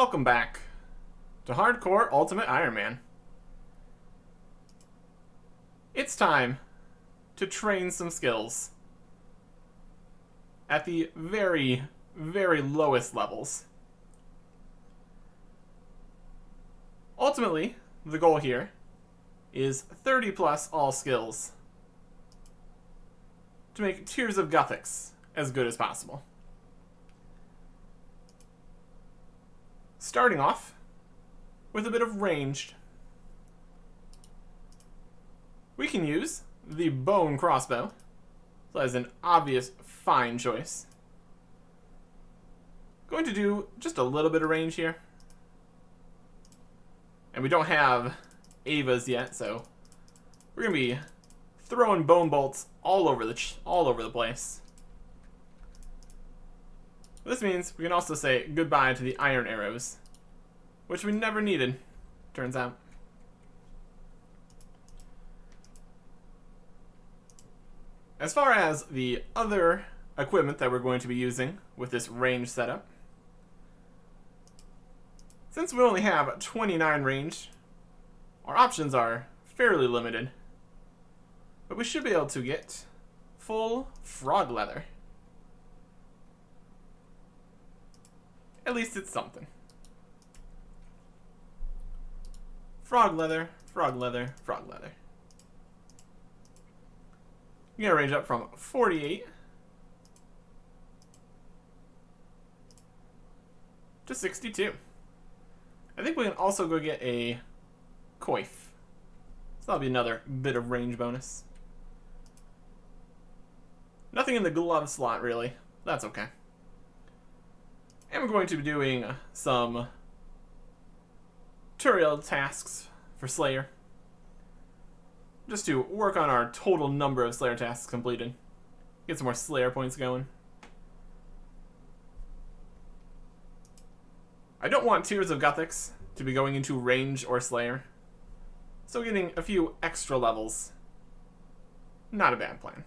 Welcome back to Hardcore Ultimate Iron Man. It's time to train some skills at the very, very lowest levels. Ultimately, the goal here is 30 plus all skills to make Tears of Guthix as good as possible. Starting off with a bit of ranged. We can use the bone crossbow. So that is an obvious fine choice. Going to do just a little bit of range here. And we don't have Avas yet, so we're going to be throwing bone bolts all over the place. This means we can also say goodbye to the iron arrows, which we never needed, turns out. As far as the other equipment that we're going to be using with this range setup, since we only have 29 range, our options are fairly limited, but we should be able to get full frog leather. At least it's something. Frog leather, frog leather, frog leather. You're gonna range up from 48 to 62. I think we can also go get a coif. So that'll be another bit of range bonus. Nothing in the glove slot, really. That's okay. And we're going to be doing some tutorial tasks for Slayer. Just to work on our total number of Slayer tasks completed. Get some more Slayer points going. I don't want Tears of Guthix to be going into range or Slayer. So getting a few extra levels, not a bad plan.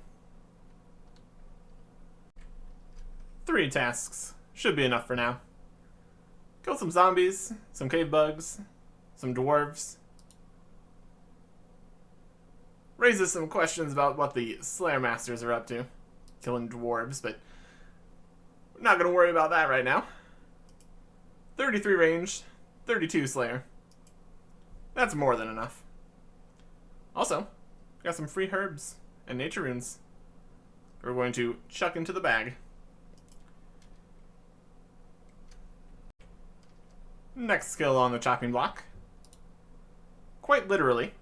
3 tasks should be enough for now. Kill some zombies, some cave bugs, some dwarves. Raises some questions about what the Slayer Masters are up to. Killing dwarves, but we're not going to worry about that right now. 33 range, 32 Slayer. That's more than enough. Also, got some free herbs and nature runes we're going to chuck into the bag. Next skill on the chopping block. Quite literally,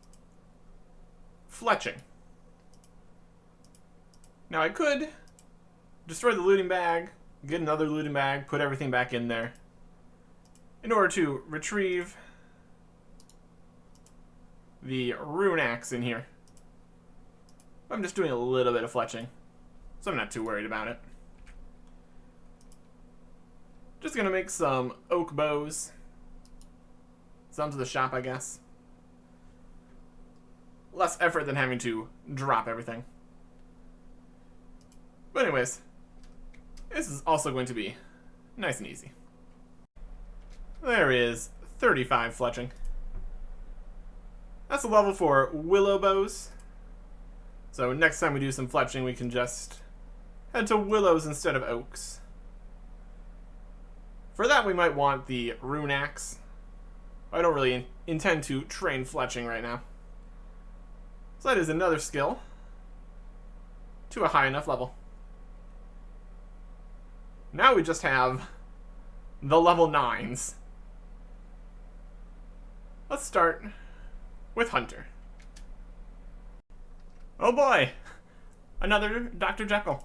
fletching. Now I could destroy the looting bag, get another looting bag, put everything back in there in order to retrieve the rune axe in here. I'm just doing a little bit of fletching, so I'm not too worried about it. Just gonna make some oak bows. Some to the shop, I guess. Less effort than having to drop everything. But anyways, this is also going to be nice and easy. There is 35 fletching. That's a level for willow bows. So next time we do some fletching, we can just head to willows instead of oaks. For that, we might want the rune axe. I don't really intend to train fletching right now. So that is another skill to a high enough level. Now we just have the level 9s. Let's start with Hunter. Oh boy! Another Dr. Jekyll.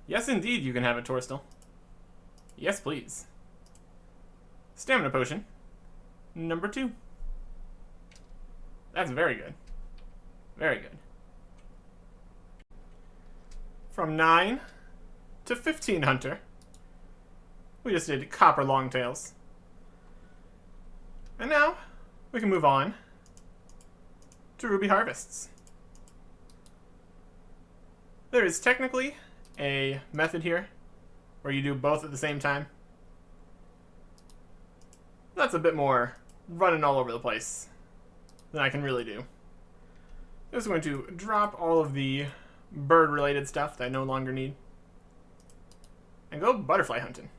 Yes, indeed, you can have it, Torstal. Yes, please. Stamina potion. Number 2. That's very good. Very good. From 9 to 15 Hunter. We just did copper longtails. And now we can move on to ruby harvests. There is technically a method here where you do both at the same time. That's a bit more running all over the place than I can really do. I'm just going to drop all of the bird-related stuff that I no longer need and go butterfly hunting.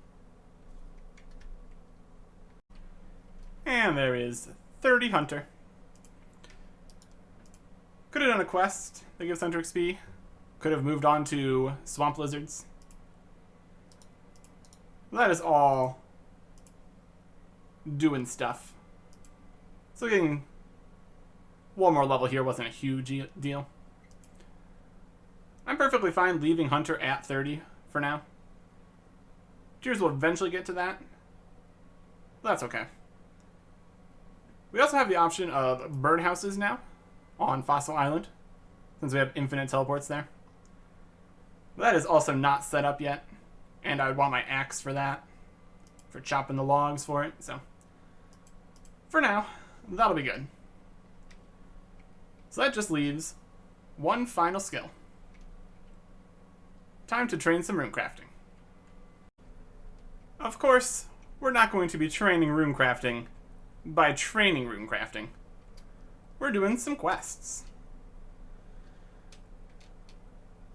And there is 30 hunter. Could have done a quest that gives hunter XP. Could have moved on to swamp lizards. That is all doing stuff. So getting one more level here wasn't a huge deal. I'm perfectly fine leaving hunter at 30 for now. Tears will eventually get to that. That's okay. We also have the option of birdhouses now on Fossil Island, since we have infinite teleports there. That is also not set up yet, and I would want my axe for that, for chopping the logs for it, so for now, that'll be good. So that just leaves one final skill. Time to train some rune crafting. Of course, we're not going to be training rune crafting by training rune crafting. We're doing some quests.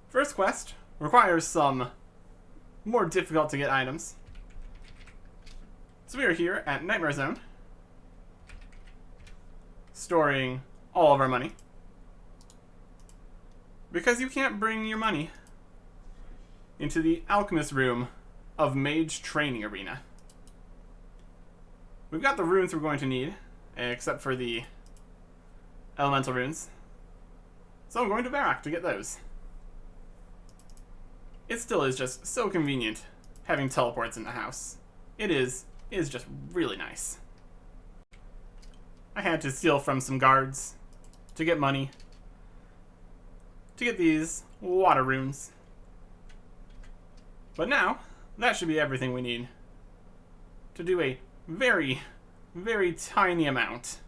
First quest requires some more difficult to get items. So we are here at Nightmare Zone, storing all of our money. Because you can't bring your money into the Alchemist room of Mage Training Arena. We've got the runes we're going to need, except for the elemental runes. So I'm going to Varrock to get those. It still is just so convenient having teleports in the house. It is just really nice. I had to steal from some guards to get money, to get these water runes. But now, that should be everything we need to do a very, very tiny amount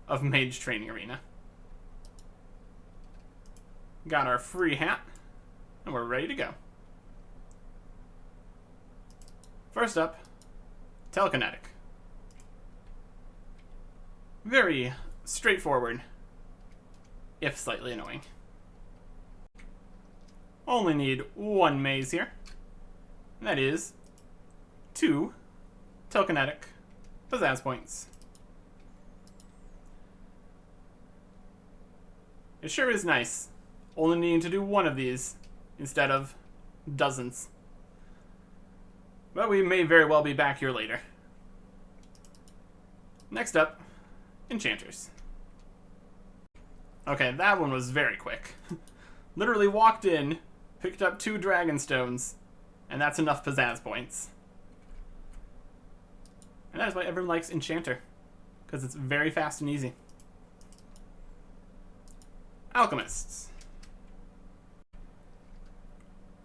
of Mage Training Arena. Got our free hat, and we're ready to go. First up, telekinetic. Very straightforward, if slightly annoying. Only need one maze here, and that is 2 telekinetic pizzazz points. It sure is nice only needing to do one of these instead of dozens. But we may very well be back here later. Next up, enchanters. Okay, that one was very quick. Literally walked in, picked up 2 dragon stones, and that's enough pizzazz points. And that is why everyone likes enchanter, because it's very fast and easy. Alchemists.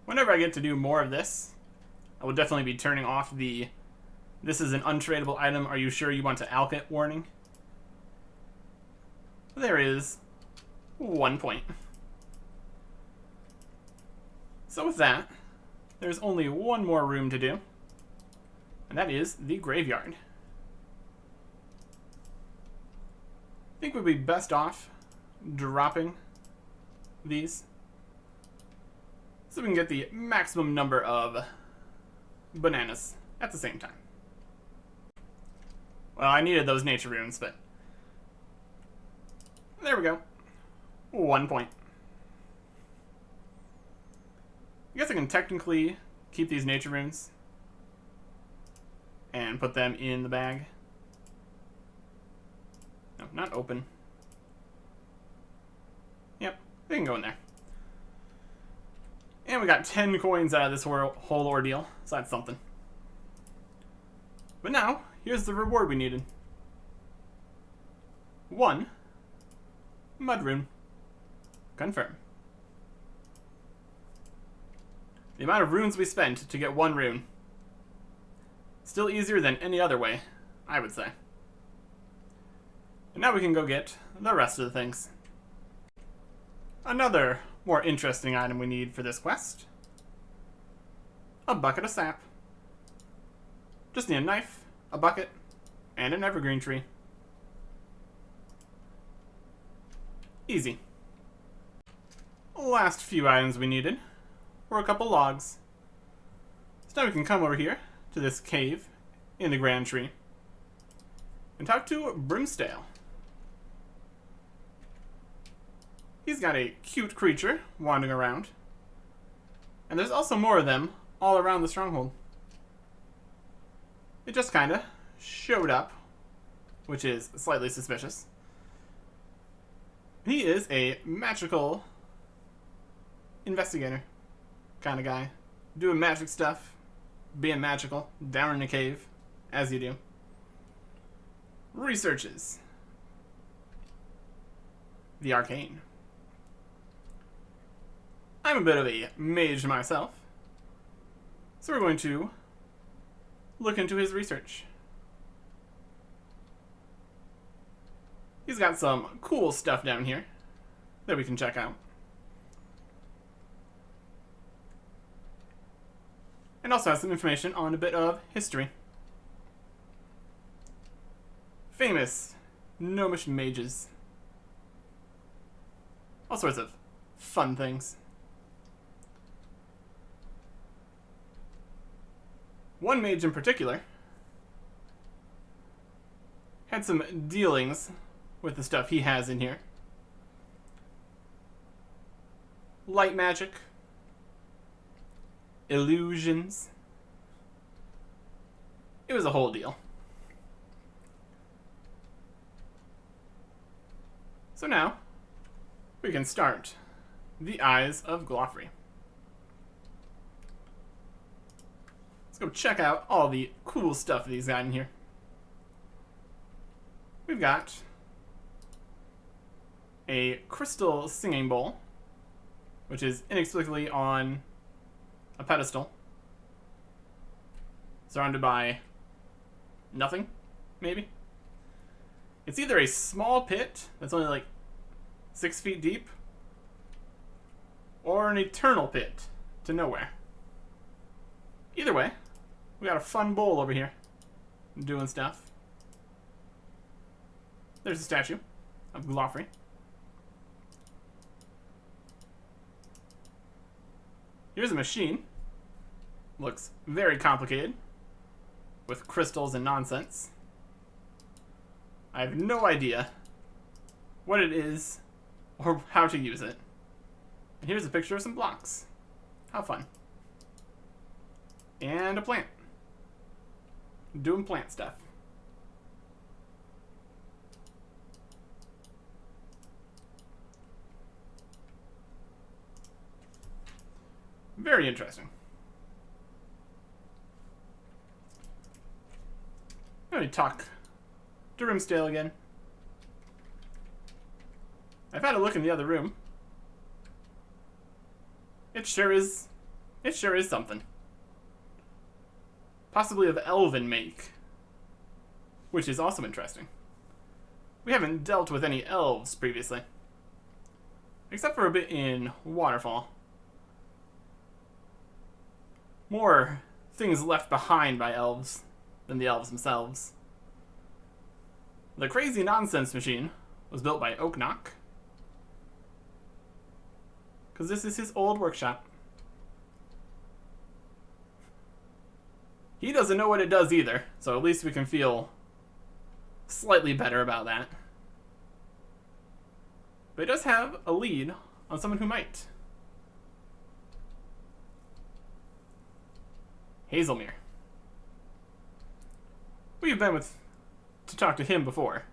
Whenever I get to do more of this, I will definitely be turning off the "this is an untradeable item, are you sure you want to alch it" warning. There is 1 point. So with that, there's only one more room to do, and that is the graveyard. I think we'd be best off dropping these so we can get the maximum number of bananas at the same time. Well, I needed those nature runes, but there we go. 1 point. I guess I can technically keep these nature runes and put them in the bag. No, not open. Yep, they can go in there. And we got 10 coins out of this whole ordeal, so that's something. But now, here's the reward we needed. 1 mud rune. Confirm. The amount of runes we spent to get 1 rune. Still easier than any other way, I would say. And now we can go get the rest of the things. Another more interesting item we need for this quest. A bucket of sap. Just need a knife a bucket, and an evergreen tree. Easy. Last few items we needed were a couple logs. So now we can come over here to this cave in the Grand Tree and talk to Brimstale. He's got a cute creature wandering around. And there's also more of them all around the stronghold. It just kinda showed up, which is slightly suspicious. He is a magical investigator kind of guy. Doing magic stuff, being magical, down in a cave, as you do. Researches the arcane. I'm a bit of a mage myself, so we're going to look into his research. He's got some cool stuff down here that we can check out. And also has some information on a bit of history. Famous gnomish mages. All sorts of fun things. One mage in particular had some dealings with the stuff he has in here. Light magic, illusions. It was a whole deal. So now, we can start the Eyes of Glofrey. Let's go check out all the cool stuff that he's got in here. We've got a crystal singing bowl, which is inexplicably on a pedestal, surrounded by nothing, maybe? It's either a small pit that's only like 6 feet deep, or an eternal pit to nowhere. Either way, we got a fun bowl over here doing stuff. There's a statue of Glofrey. Here's a machine. Looks very complicated, with crystals and nonsense. I have no idea what it is or how to use it. And here's a picture of some blocks. How fun. And a plant. Doing plant stuff. Very interesting. I'm going to talk to Brimstale again. I've had a look in the other room. It sure is something. Possibly of elven make, which is also interesting. We haven't dealt with any elves previously, except for a bit in Waterfall. More things left behind by elves than the elves themselves. The crazy nonsense machine was built by Oaknock, because this is his old workshop. He doesn't know what it does either, so at least we can feel slightly better about that. But it does have a lead on someone who might. Hazelmere. We've been to talk to him before.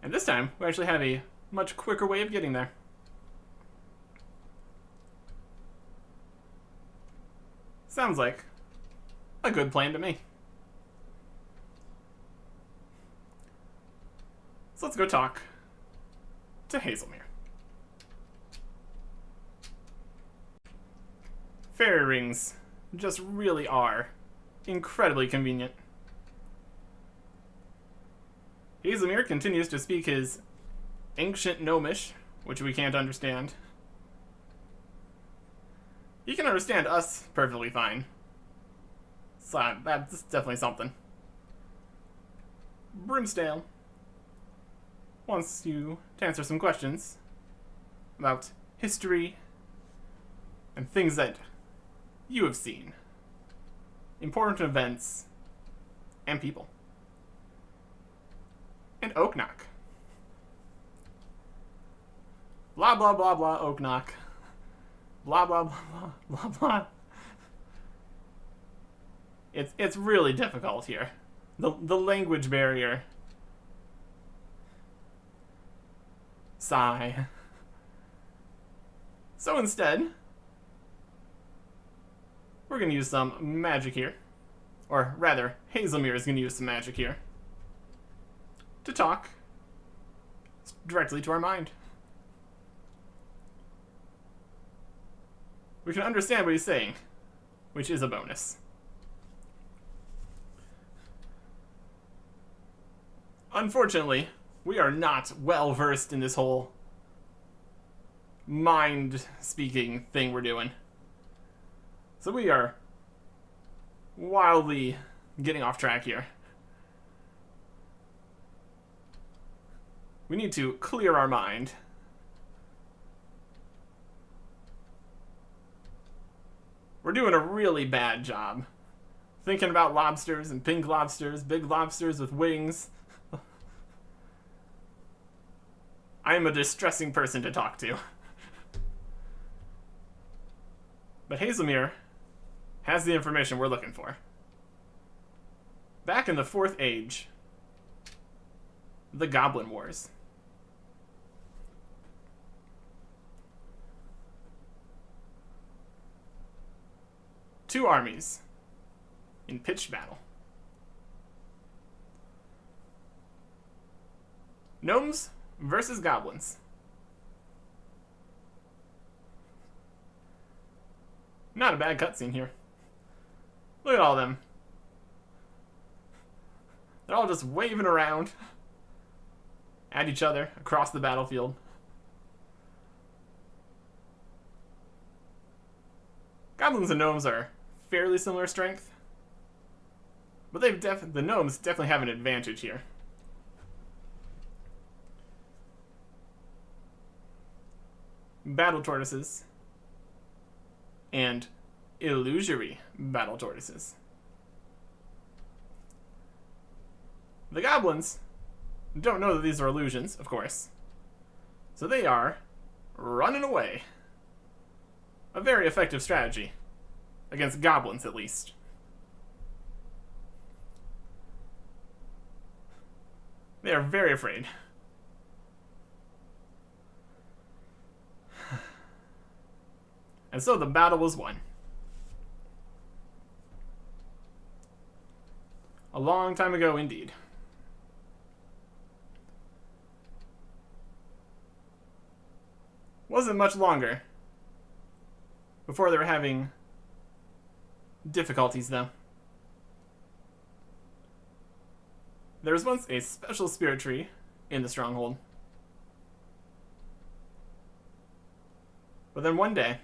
And this time, we actually have a much quicker way of getting there. Sounds like a good plan to me. So let's go talk to Hazelmere. Fairy rings just really are incredibly convenient. Hazelmere continues to speak his ancient gnomish, which we can't understand. He can understand us perfectly fine. So that's definitely something. Brimstale wants you to answer some questions about history and things that you have seen. Important events and people. And Oaknock. Blah, blah, blah, blah, Oaknock. Blah, blah, blah, blah, blah, blah. It's really difficult here. The language barrier. Sigh. So instead, we're going to use some magic here. Or rather, Hazelmere is going to use some magic here. To talk directly to our mind. We can understand what he's saying, which is a bonus. Unfortunately, we are not well versed in this whole mind speaking thing we're doing. So we are wildly getting off track here. We need to clear our mind. We're doing a really bad job thinking about lobsters and pink lobsters, big lobsters with wings. I am a distressing person to talk to. But Hazelmere has the information we're looking for. Back in the 4th Age, the Goblin Wars. Two armies in pitched battle. Gnomes versus goblins. Not a bad cutscene here. Look at all of them. They're all just waving around at each other across the battlefield. Goblins and gnomes are fairly similar strength, but the gnomes definitely have an advantage here. Battle tortoises and illusory battle tortoises. The goblins don't know that these are illusions, of course, so they are running away. A very effective strategy. Against goblins, at least. They are very afraid. And so the battle was won. A long time ago, indeed. Wasn't much longer before they were having difficulties, though. There was once a special spirit tree in the stronghold. But then one day,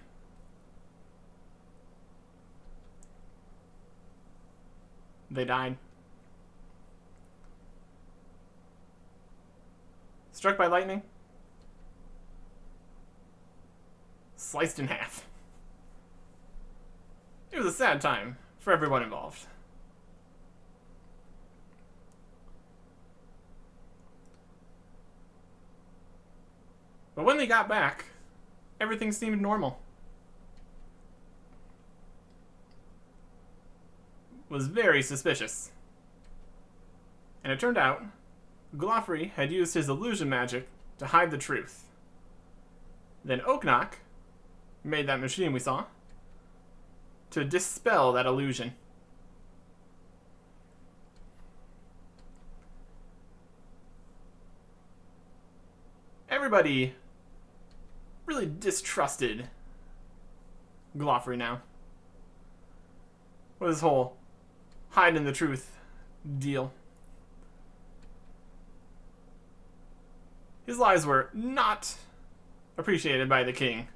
they died. Struck by lightning. Sliced in half. It was a sad time for everyone involved. But when they got back, everything seemed normal. It was very suspicious. And it turned out, Glofry had used his illusion magic to hide the truth. Then Oaknock made that machine we saw to dispel that illusion. Everybody really distrusted Glofry now. With his whole hiding the truth deal. His lies were not appreciated by the king.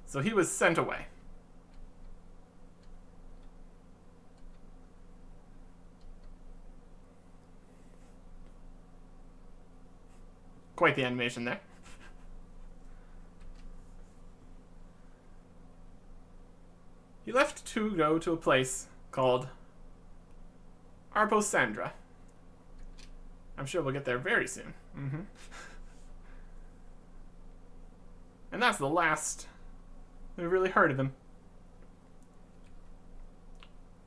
So he was sent away. Quite the animation there. He left to go to a place called Arposandra. I'm sure we'll get there very soon. And that's the last we've really heard of him.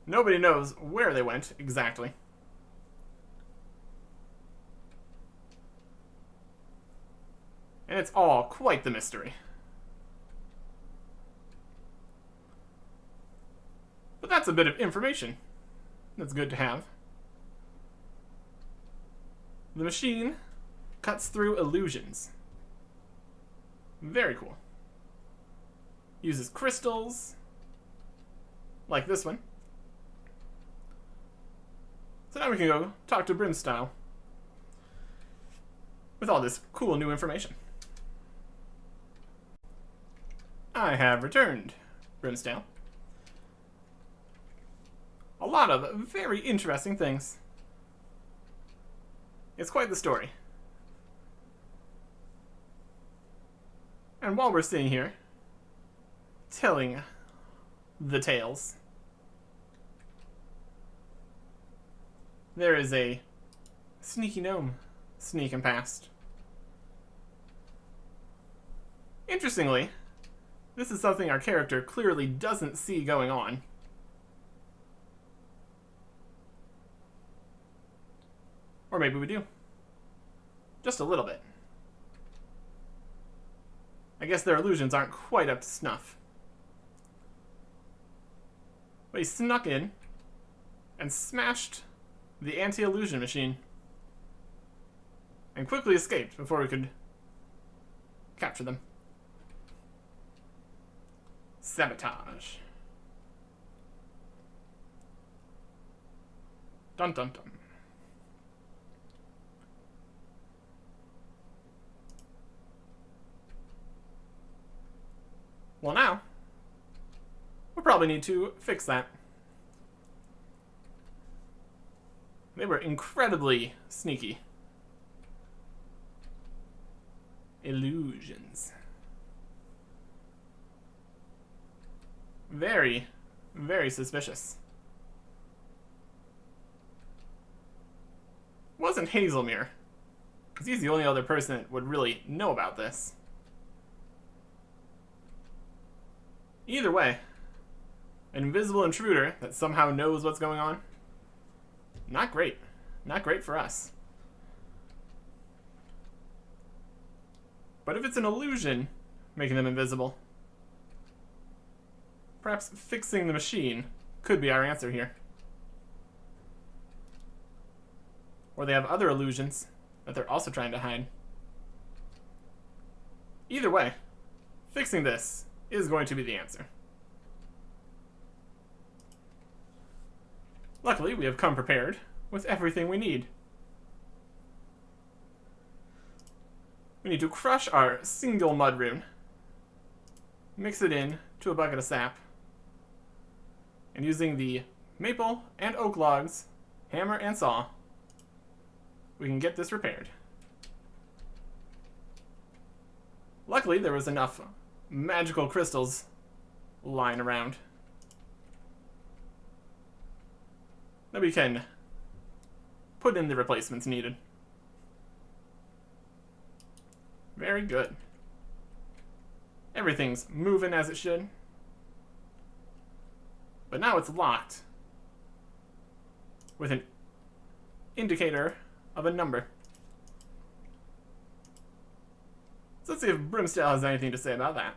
Nobody knows where they went exactly. And it's all quite the mystery. But that's a bit of information that's good to have. The machine cuts through illusions. Very cool. Uses crystals, like this one. So now we can go talk to Brimstyle with all this cool new information. I have returned, Brimstyle. A lot of very interesting things. It's quite the story. And while we're sitting here, telling the tales, there is a sneaky gnome sneaking past. Interestingly, this is something our character clearly doesn't see going on. Or maybe we do. Just a little bit. I guess their illusions aren't quite up to snuff. But he snuck in and smashed the anti-illusion machine and quickly escaped before we could capture them. Sabotage. Dun dun dun. Well, now, we'll probably need to fix that. They were incredibly sneaky. Illusions. Very, very suspicious. Wasn't Hazelmere, because he's the only other person that would really know about this. Either way, an invisible intruder that somehow knows what's going on, not great. Not great for us. But if it's an illusion making them invisible, perhaps fixing the machine could be our answer here. Or they have other illusions that they're also trying to hide. Either way, fixing this is going to be the answer. Luckily, we have come prepared with everything we need. We need to crush our single mud rune, mix it in to a bucket of sap, and using the maple and oak logs, hammer and saw, we can get this repaired. Luckily, there was enough magical crystals lying around that we can put in the replacements needed. Very good. Everything's moving as it should. But now it's locked with an indicator of a number. So let's see if Brimstyle has anything to say about that.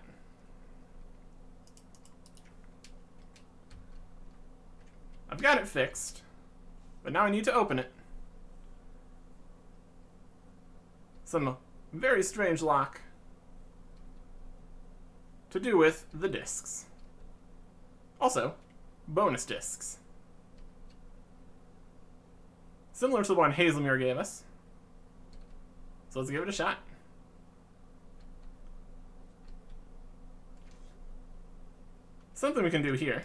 I've got it fixed, but now I need to open it. Some very strange lock to do with the discs. Also, bonus discs. Similar to the one Hazelmere gave us. So let's give it a shot. Something we can do here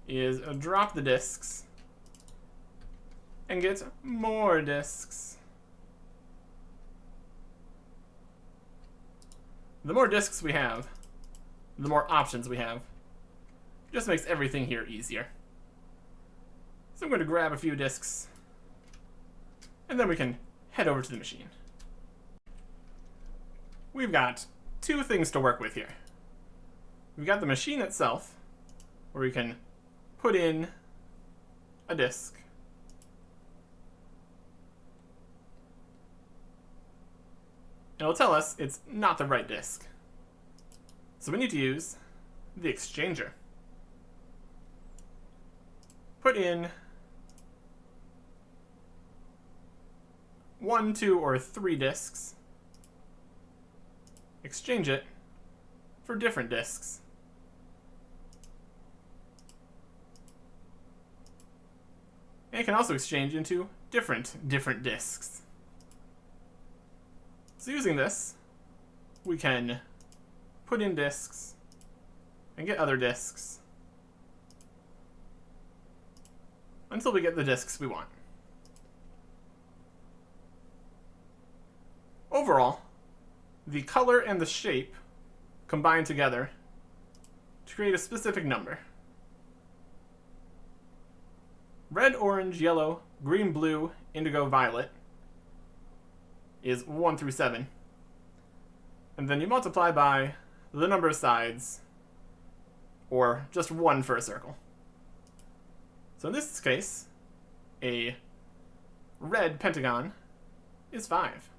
is drop the discs and get more discs. the more discs we have, the more options we have. It just makes everything here easier. So I'm going to grab a few discs, and then we can head over to the machine. We've got two things to work with here. We've got the machine itself, where we can put in a disc. It'll tell us it's not the right disc. So we need to use the exchanger. Put in 1, 2, or 3 discs. Exchange it for different discs. And it can also exchange into different discs. So using this, we can put in discs and get other discs until we get the discs we want. Overall, the color and the shape combine together to create a specific number. Red, orange, yellow, green, blue, indigo, violet is 1 through 7. And then you multiply by the number of sides, or just 1 for a circle. So in this case, a red pentagon is 5.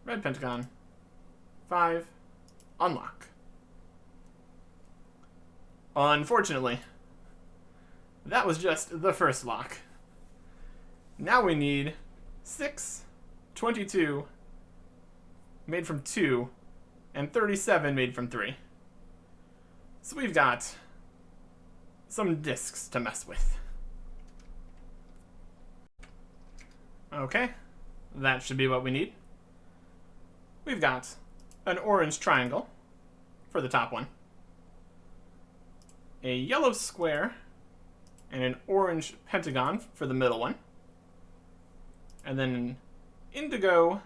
Red pentagon, 5, unlock. Unfortunately, that was just the first lock. Now we need 6, 22, made from 2, and 37 made from 3. So we've got some discs to mess with. Okay, that should be what we need. We've got an orange triangle for the top one, a yellow square, and an orange pentagon for the middle one, and then an indigo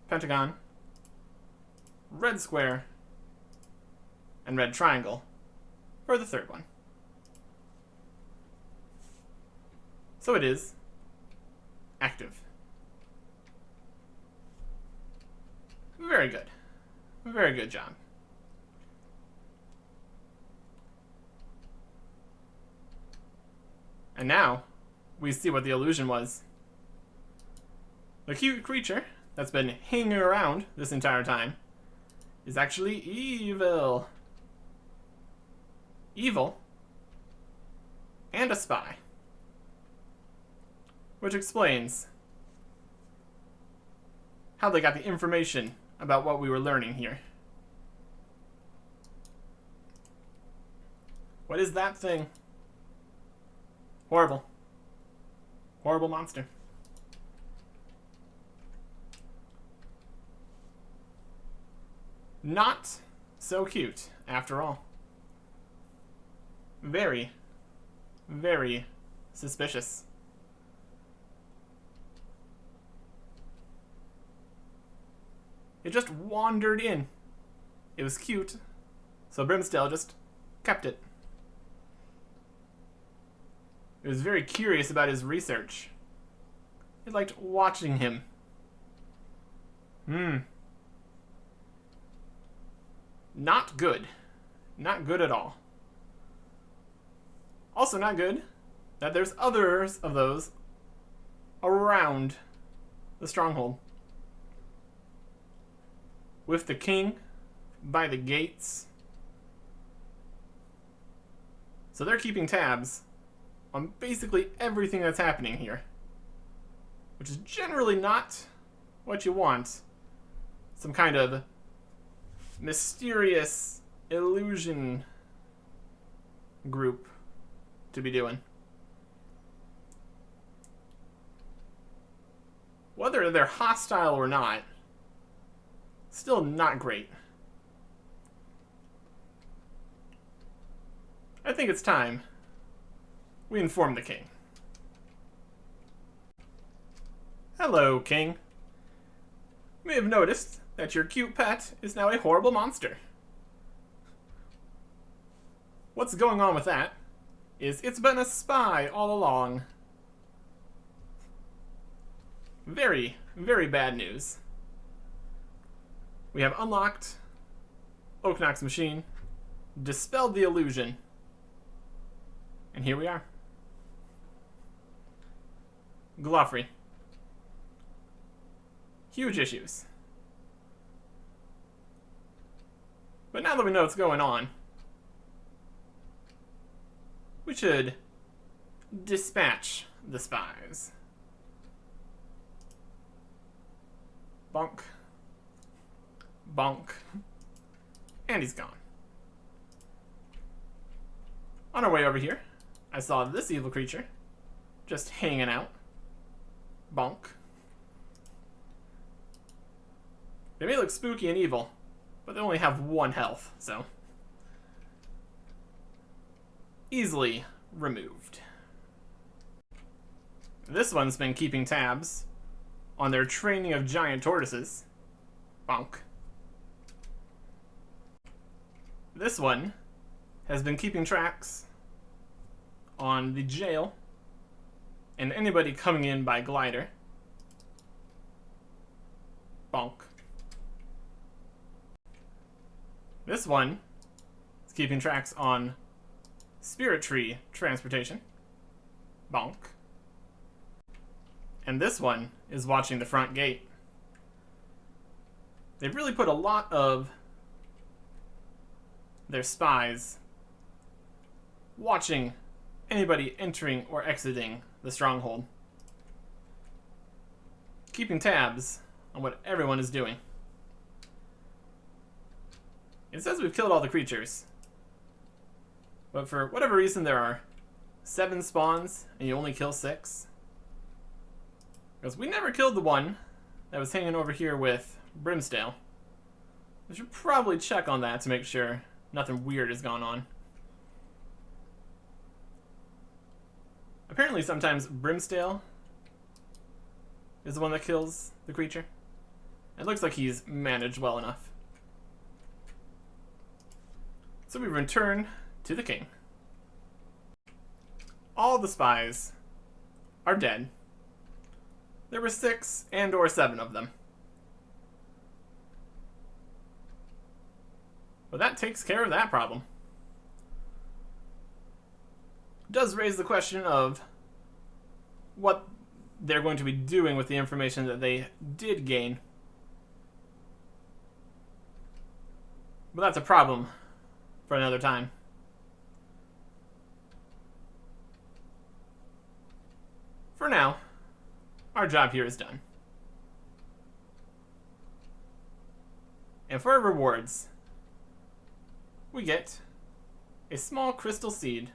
pentagon, red square, and red triangle for the third one. So it is active. Very good. Very good job. And now, we see what the illusion was. The cute creature that's been hanging around this entire time is actually evil. Evil and a spy. Which explains how they got the information about what we were learning here. What is that thing? Horrible. Horrible monster. Not so cute, after all. Very, very suspicious. It just wandered in. It was cute, so Brimstale just kept it. It was very curious about his research. It liked watching him. Not good. Not good at all. Also not good that there's others of those around the stronghold. With the king by the gates. So they're keeping tabs on basically everything that's happening here. Which is generally not what you want. Some kind of mysterious illusion group to be doing. Whether they're hostile or not, still not great. I think it's time we inform the king. Hello, King. You may have noticed that your cute pet is now a horrible monster. What's going on with that is it's been a spy all along. Very, very bad news. We have unlocked Oknok's machine, dispelled the illusion, and here we are. Glofrey. Huge issues. But now that we know what's going on, we should dispatch the spies. Bonk. Bonk. And he's gone. On our way over here, I saw this evil creature just hanging out. Bonk. They may look spooky and evil, but they only have 1 health, so easily removed. This one's been keeping tabs on their training of giant tortoises. Bonk. This one has been keeping tracks on the jail and anybody coming in by glider. Bonk. This one is keeping tracks on Spirit Tree transportation. Bonk. And this one is watching the front gate. They've really put a lot of their spies watching anybody entering or exiting the stronghold, keeping tabs on what everyone is doing. It says we've killed all the creatures, but for whatever reason there are 7 spawns and you only kill 6. Because we never killed the one that was hanging over here with Brimstale. We should probably check on that to make sure nothing weird has gone on. Apparently sometimes Brimstale is the one that kills the creature. It looks like he's managed well enough. So we return to the king. All the spies are dead. There were 6 and or 7 of them. But that takes care of that problem. It does raise the question of what they're going to be doing with the information that they did gain. But that's a problem for another time. For now, our job here is done. And for our rewards, we get a small crystal seed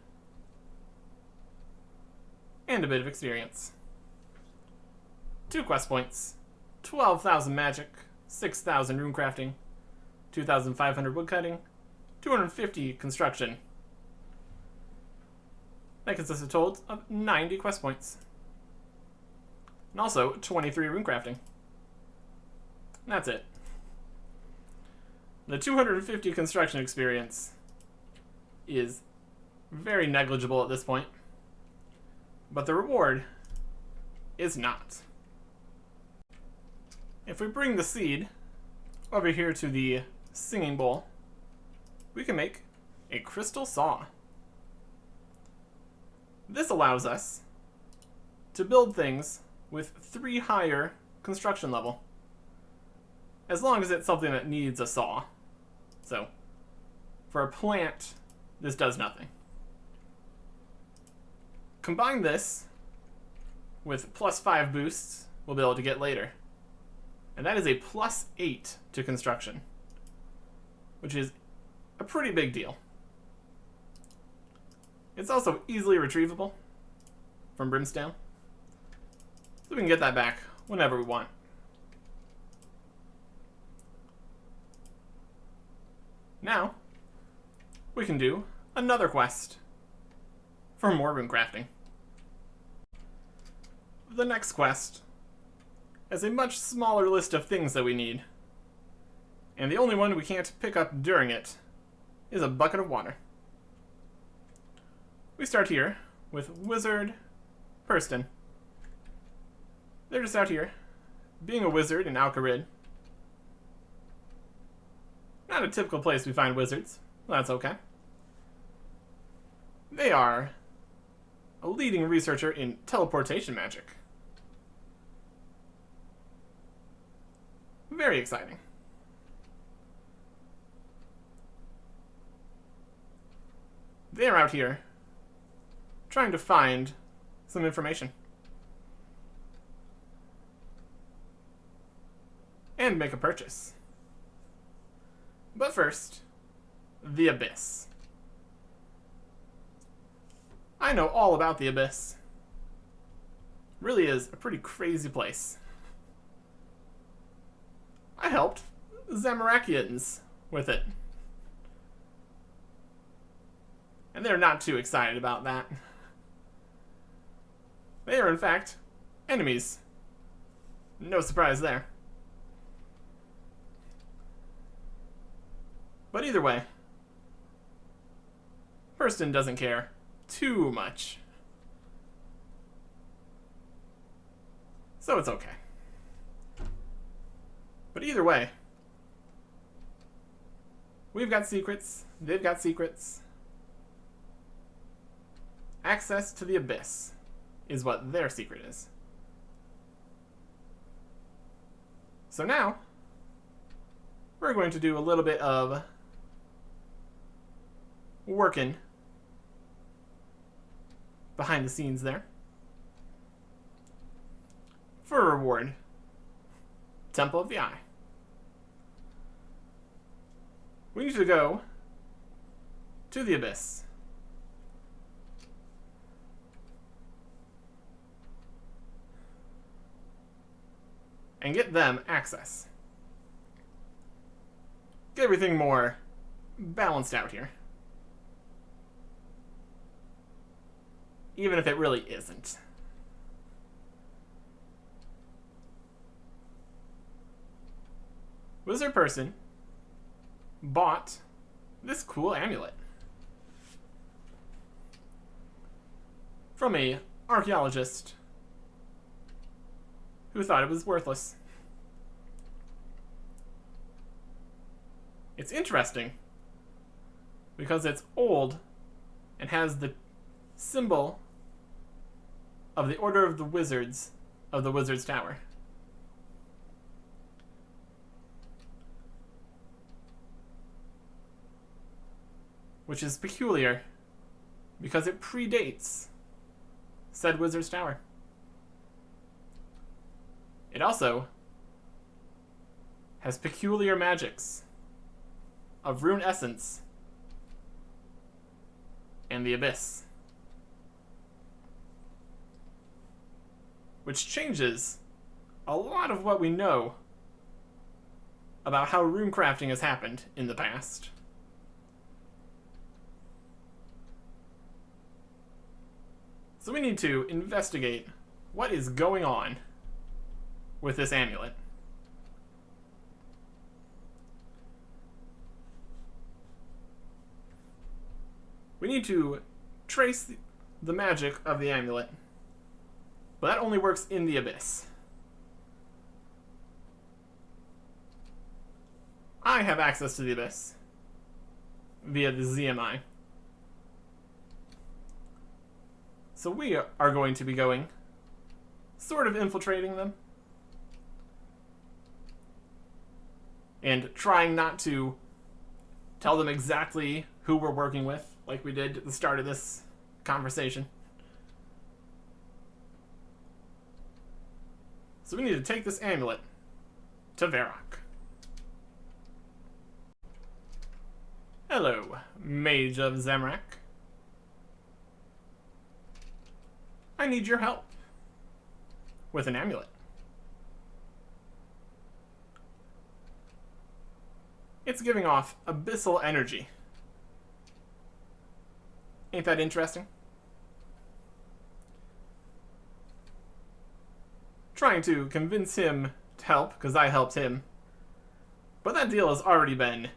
and a bit of experience. 2 quest points, 12,000 magic, 6,000 rune crafting, 2,500 woodcutting, 250 construction. That consists of a total of 90 quest points. And also 23 rune crafting. And that's it. The 250 construction experience is very negligible at this point, but the reward is not. If we bring the seed over here to the singing bowl, we can make a crystal saw. This allows us to build things with 3 higher construction level, as long as it's something that needs a saw. So, for a plant, this does nothing. Combine this with +5 boosts we'll be able to get later. And that is a +8 to construction, which is a pretty big deal. It's also easily retrievable from Brimstone, so we can get that back whenever we want. Now, we can do another quest for more rune crafting. The next quest has a much smaller list of things that we need. And the only one we can't pick up during it is a bucket of water. We start here with Wizard Purston. They're just out here, being a wizard in Alcarid. Not a typical place we find wizards. That's okay. They are a leading researcher in teleportation magic. Very exciting. They're out here trying to find some information. And make a purchase. But first, the Abyss. I know all about the Abyss. Really is a pretty crazy place. I helped Zamarakians with it. And they're not too excited about that. They are, in fact, enemies. No surprise there. But either way, Purston doesn't care too much. So it's okay. But either way, we've got secrets, they've got secrets. Access to the Abyss is what their secret is. So now, we're going to do a little bit of working behind the scenes there. For a reward, Temple of the Eye. We need to go to the Abyss. And get them access. Get everything more balanced out here. Even if it really isn't. Wizard person bought this cool amulet from a archaeologist who thought it was worthless. It's interesting because it's old and has the symbol of the Order of the Wizards of the Wizard's Tower. Which is peculiar because it predates said Wizard's Tower. It also has peculiar magics of Rune Essence and the Abyss, which changes a lot of what we know about how rune crafting has happened in the past. So we need to investigate what is going on with this amulet. We need to trace the magic of the amulet, but that only works in the Abyss. I have access to the Abyss via the ZMI. So we are going to be going, sort of infiltrating them, and trying not to tell them exactly who we're working with, like we did at the start of this conversation. So we need to take this amulet to Varrock. Hello, Mage of Zamorak. I need your help with an amulet. It's giving off abyssal energy. Ain't that interesting? trying to convince him to help, because I helped him. But that deal has already been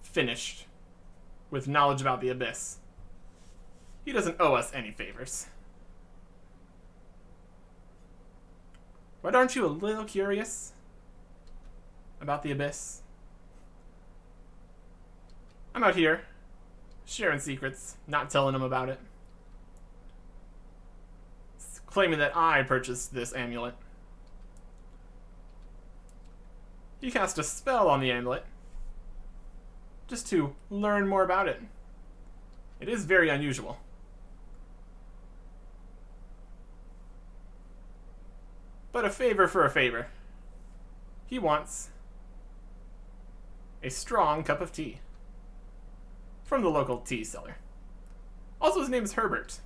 finished with knowledge about the Abyss. He doesn't owe us any favors. But aren't you a little curious about the Abyss? I'm out here, sharing secrets, not telling him about it. Claiming that I purchased this amulet. He cast a spell on the amulet, just to learn more about it. It is very unusual. But a favor for a favor. He wants a strong cup of tea from the local tea seller. Also, his name is Herbert.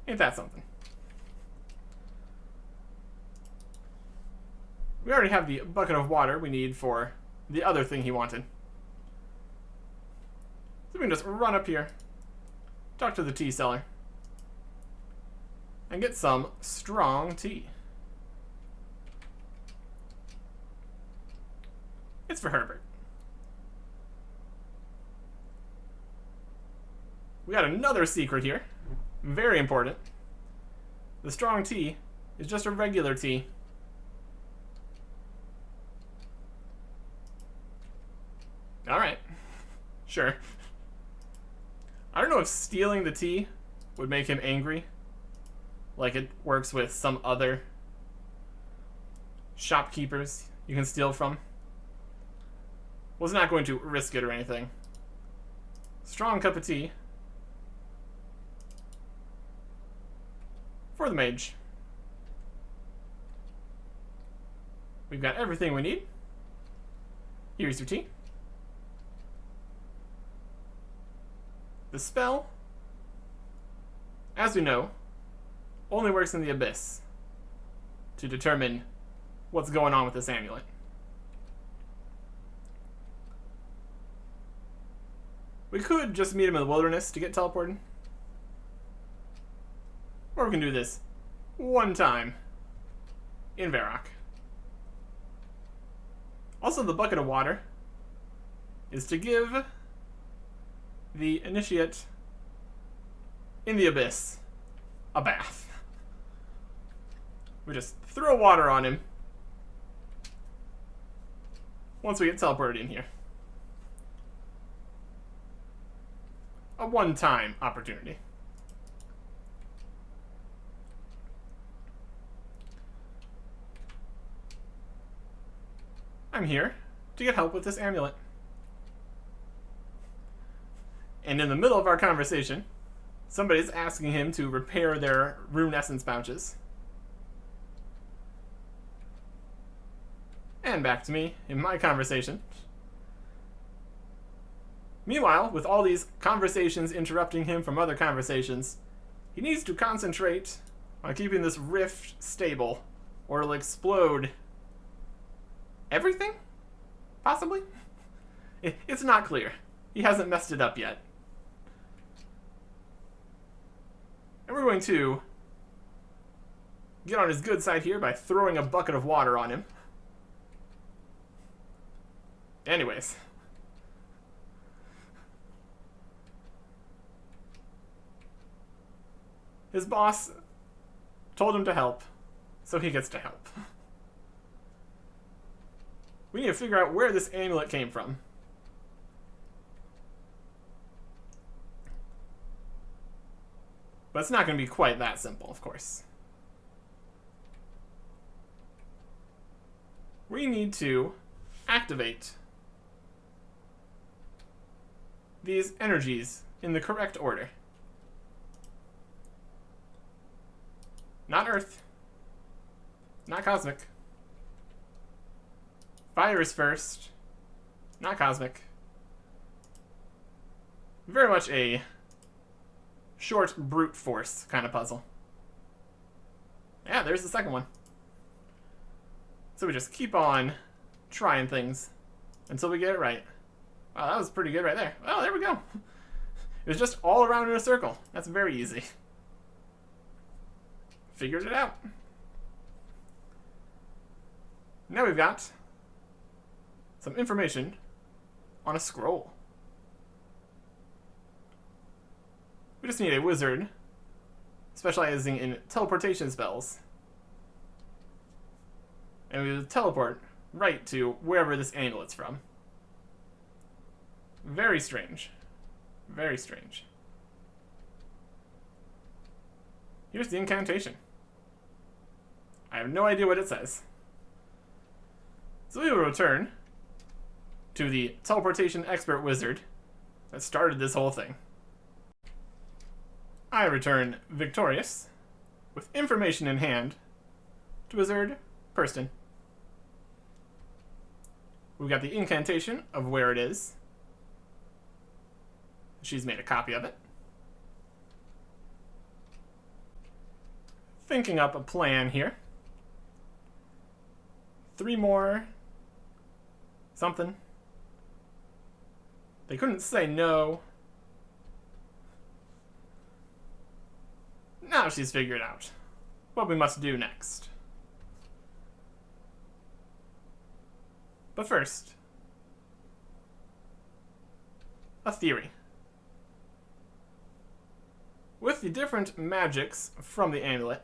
Ain't that something? We already have the bucket of water we need for the other thing he wanted. So we can just run up here, talk to the tea seller, and get some strong tea. It's for Herbert. We got another secret here. Very important. The strong tea is just a regular tea. Alright. Sure. I don't know if stealing the tea would make him angry, like it works with some other shopkeepers you can steal from. Was not going to risk it or anything. Strong cup of tea for the mage. We've got everything we need. Here's your tea. The spell, as we know, only works in the Abyss to determine what's going on with this amulet. We could just meet him in the wilderness to get teleported. Or we can do this one time in Varrock. Also, the bucket of water is to give the initiate in the Abyss a bath. We just throw water on him once we get teleported in here. A one-time opportunity. I'm here to get help with this amulet. And in the middle of our conversation, somebody's asking him to repair their rune essence pouches. And back to me in my conversation. Meanwhile, with all these conversations interrupting him from other conversations, he needs to concentrate on keeping this rift stable, or it'll explode everything? Possibly? It's not clear. He hasn't messed it up yet. And we're going to get on his good side here by throwing a bucket of water on him. Anyways. His boss told him to help, so he gets to help. We need to figure out where this amulet came from. But it's not going to be quite that simple, of course. We need to activate these energies in the correct order. Not Earth. Not Cosmic. Fire is first. Not Cosmic. Very much a short brute force kind of puzzle. Yeah, there's the second one. So we just keep on trying things until we get it right. Wow, that was pretty good right there. Well, there we go. It was just all around in a circle. That's very easy. Figured it out. Now we've got some information on a scroll. We just need a wizard specializing in teleportation spells. And we will teleport right to wherever this amulet's from. Very strange. Very strange. Here's the incantation. I have no idea what it says. So we will return to the teleportation expert wizard that started this whole thing. I return victorious, with information in hand, to Wizard Purston. We've got the incantation of where it is. She's made a copy of it. Thinking up a plan here. 3 more... something. They couldn't say no. Now she's figured out what we must do next. But first, a theory. With the different magics from the amulet,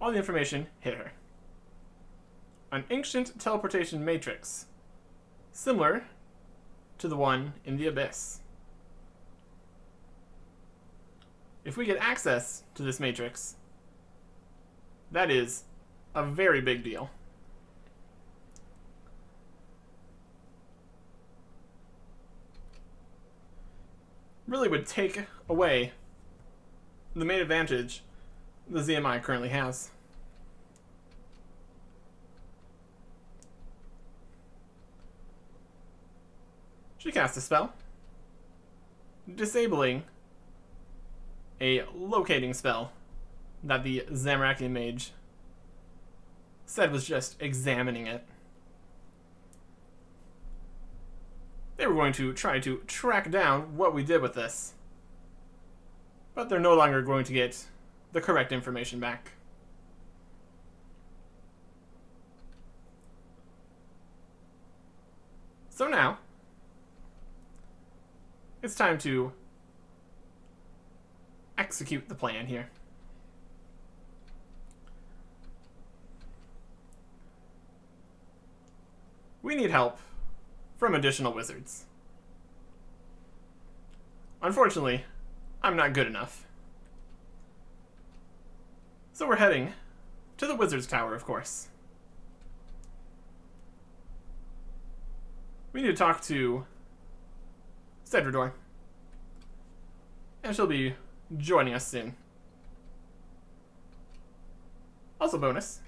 all the information hit her. An ancient teleportation matrix, similar to the one in the Abyss. If we get access to this matrix, that is a very big deal. Really would take away the main advantage the ZMI currently has. She cast a spell, disabling a locating spell that the Zamorakian mage said was just examining it. They were going to try to track down what we did with this, but they're no longer going to get the correct information back. So now, it's time to execute the plan here. We need help from additional wizards. Unfortunately, I'm not good enough. So we're heading to the Wizard's Tower, of course. We need to talk to Cedrador, and she'll be joining us soon. Also bonus,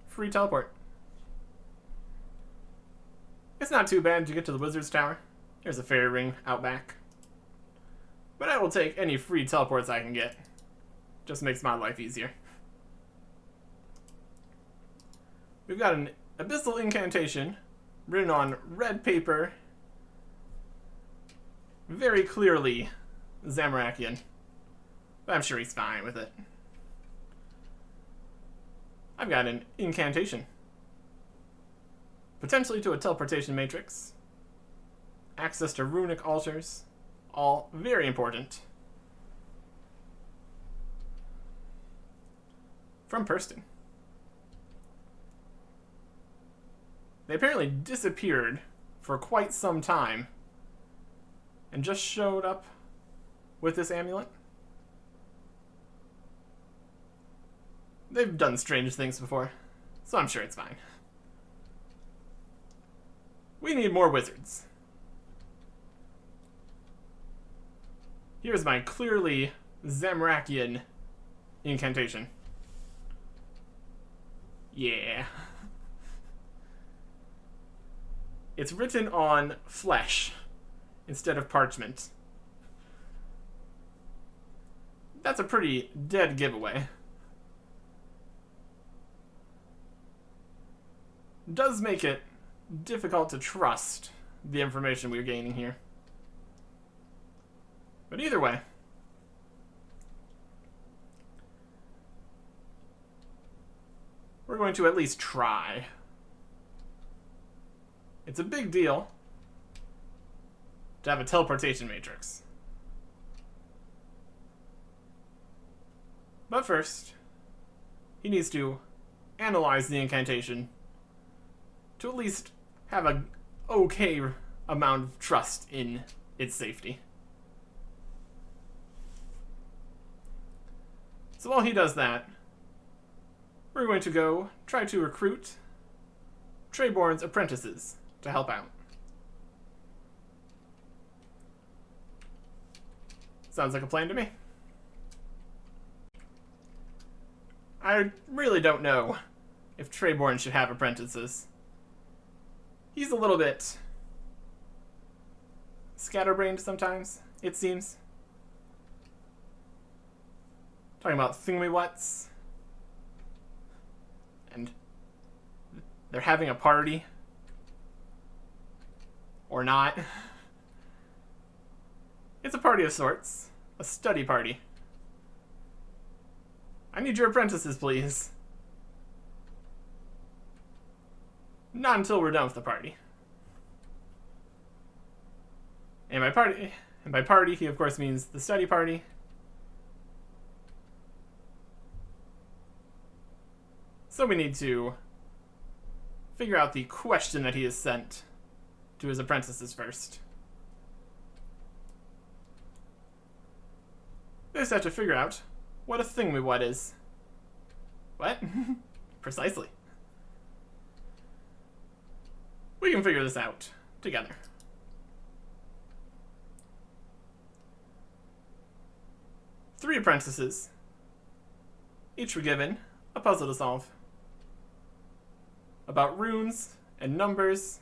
free teleport. It's not too bad to get to the Wizard's Tower. There's a fairy ring out back. But I will take any free teleports I can get. Just makes my life easier. We've got an abyssal incantation written on red paper. Very clearly Zamorakian. But I'm sure he's fine with it. I've got an incantation. Potentially to a teleportation matrix. Access to runic altars. All very important. From Purston. They apparently disappeared for quite some time and just showed up with this amulet. They've done strange things before, so I'm sure it's fine. We need more wizards. Here's my clearly Zamorakian incantation. Yeah. It's written on flesh instead of parchment. That's a pretty dead giveaway. Does make it difficult to trust the information we're gaining here. But either way, we're going to at least try. It's a big deal to have a teleportation matrix. But first, he needs to analyze the incantation to at least have an okay amount of trust in its safety. So while he does that, we're going to go try to recruit Treyborn's apprentices to help out. Sounds like a plan to me. I really don't know if Treyborn should have apprentices. He's a little bit scatterbrained sometimes, it seems. Talking about thingamywhats. And they're having a party. Or not. It's a party of sorts. A study party. I need your apprentices, please. Not until we're done with the party. And by party, he of course means the study party. So we need to figure out the question that he has sent to his apprentices first. They just have to figure out what a thingamywhat is. What? Precisely. We can figure this out together. Three apprentices. Each were given a puzzle to solve. About runes and numbers.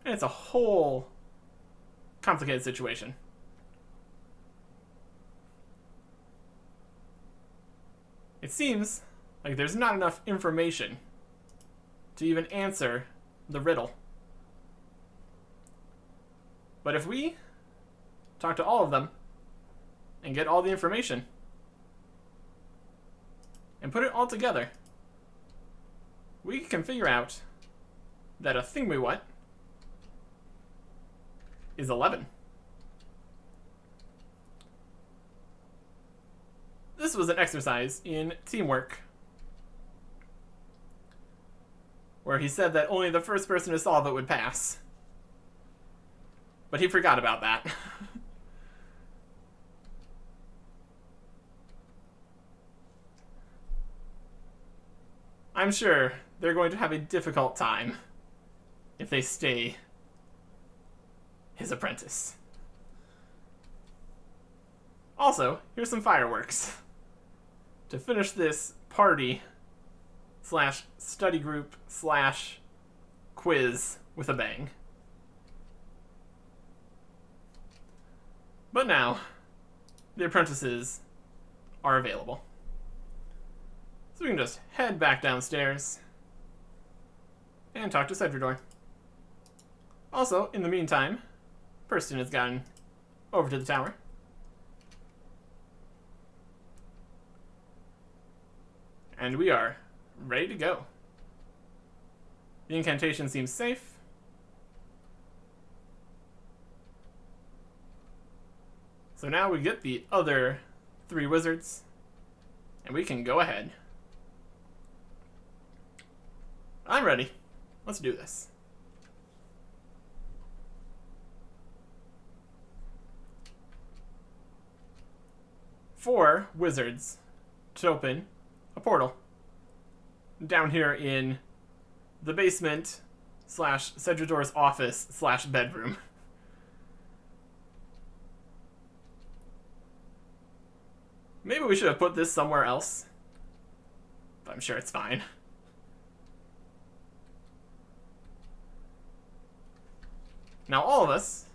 And it's a whole complicated situation. It seems like there's not enough information to even answer the riddle. But if we talk to all of them and get all the information and put it all together, we can figure out that a thingamywhat is 11. This was an exercise in teamwork, where he said that only the first person to solve it would pass. But he forgot about that. I'm sure they're going to have a difficult time if they stay his apprentice. Also, here's some fireworks to finish this party slash study group slash quiz with a bang. But now, the apprentices are available. So we can just head back downstairs and talk to Cedrador. Also, in the meantime, Purston has gotten over to the tower. And we are ready to go. The incantation seems safe. So now we get the other 3 wizards, and we can go ahead. I'm ready. Let's do this. Four wizards to open a portal down here in the basement slash Cedrador's office slash bedroom. Maybe we should have put this somewhere else, but I'm sure it's fine. Now all of us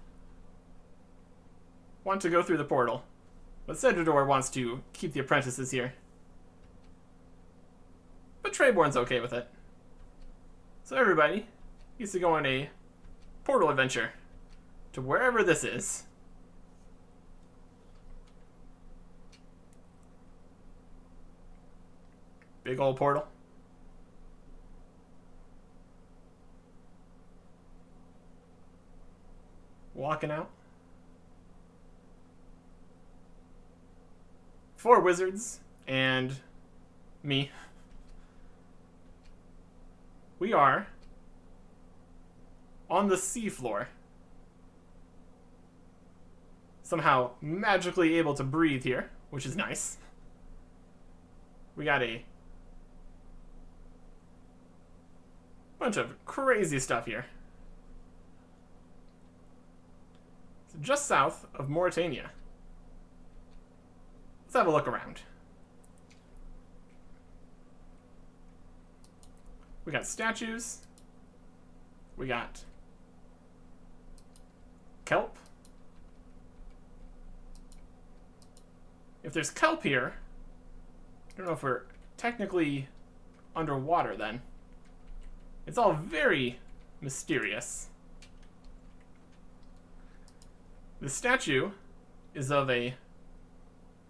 want to go through the portal, but Cedrador wants to keep the apprentices here. But Treyborn's okay with it. So everybody gets to go on a portal adventure to wherever this is. Big old portal. Walking out. 4 wizards and me. We are on the seafloor. Somehow magically able to breathe here, which is nice. We got a bunch of crazy stuff here. So just south of Mauritania. Let's have a look around. We got statues. We got kelp. If there's kelp here, I don't know if we're technically underwater then. It's all very mysterious. The statue is of a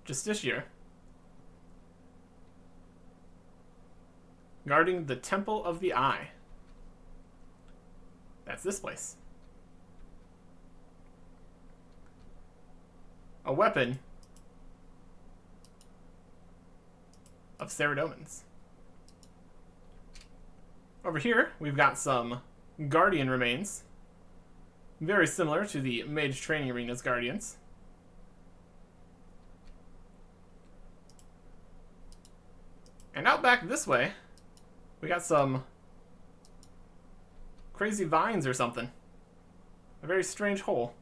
justiciar guarding the Temple of the Eye. That's this place. A weapon of Ceridomans. Over here, we've got some Guardian remains. Very similar to the Mage Training Arena's Guardians. And out back this way, we got some crazy vines or something. A very strange hole.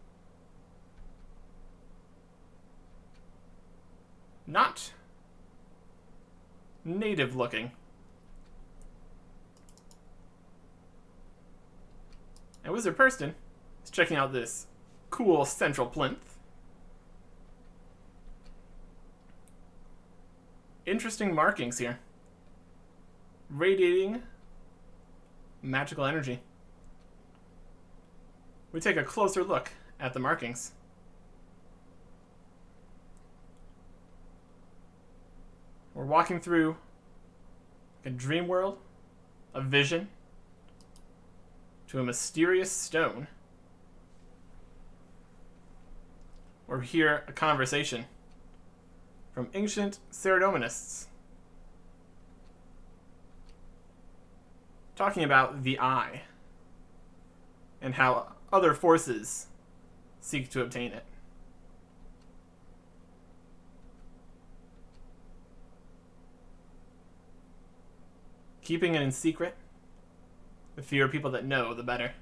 Not native looking. And Wizard Purston is checking out this cool central plinth. Interesting markings here. Radiating magical energy. We take a closer look at the markings. We're walking through a dream world, a vision, to a mysterious stone. Or hear a conversation from ancient Ceridomanists talking about the Eye and how other forces seek to obtain it. Keeping it in secret, the fewer people that know, the better.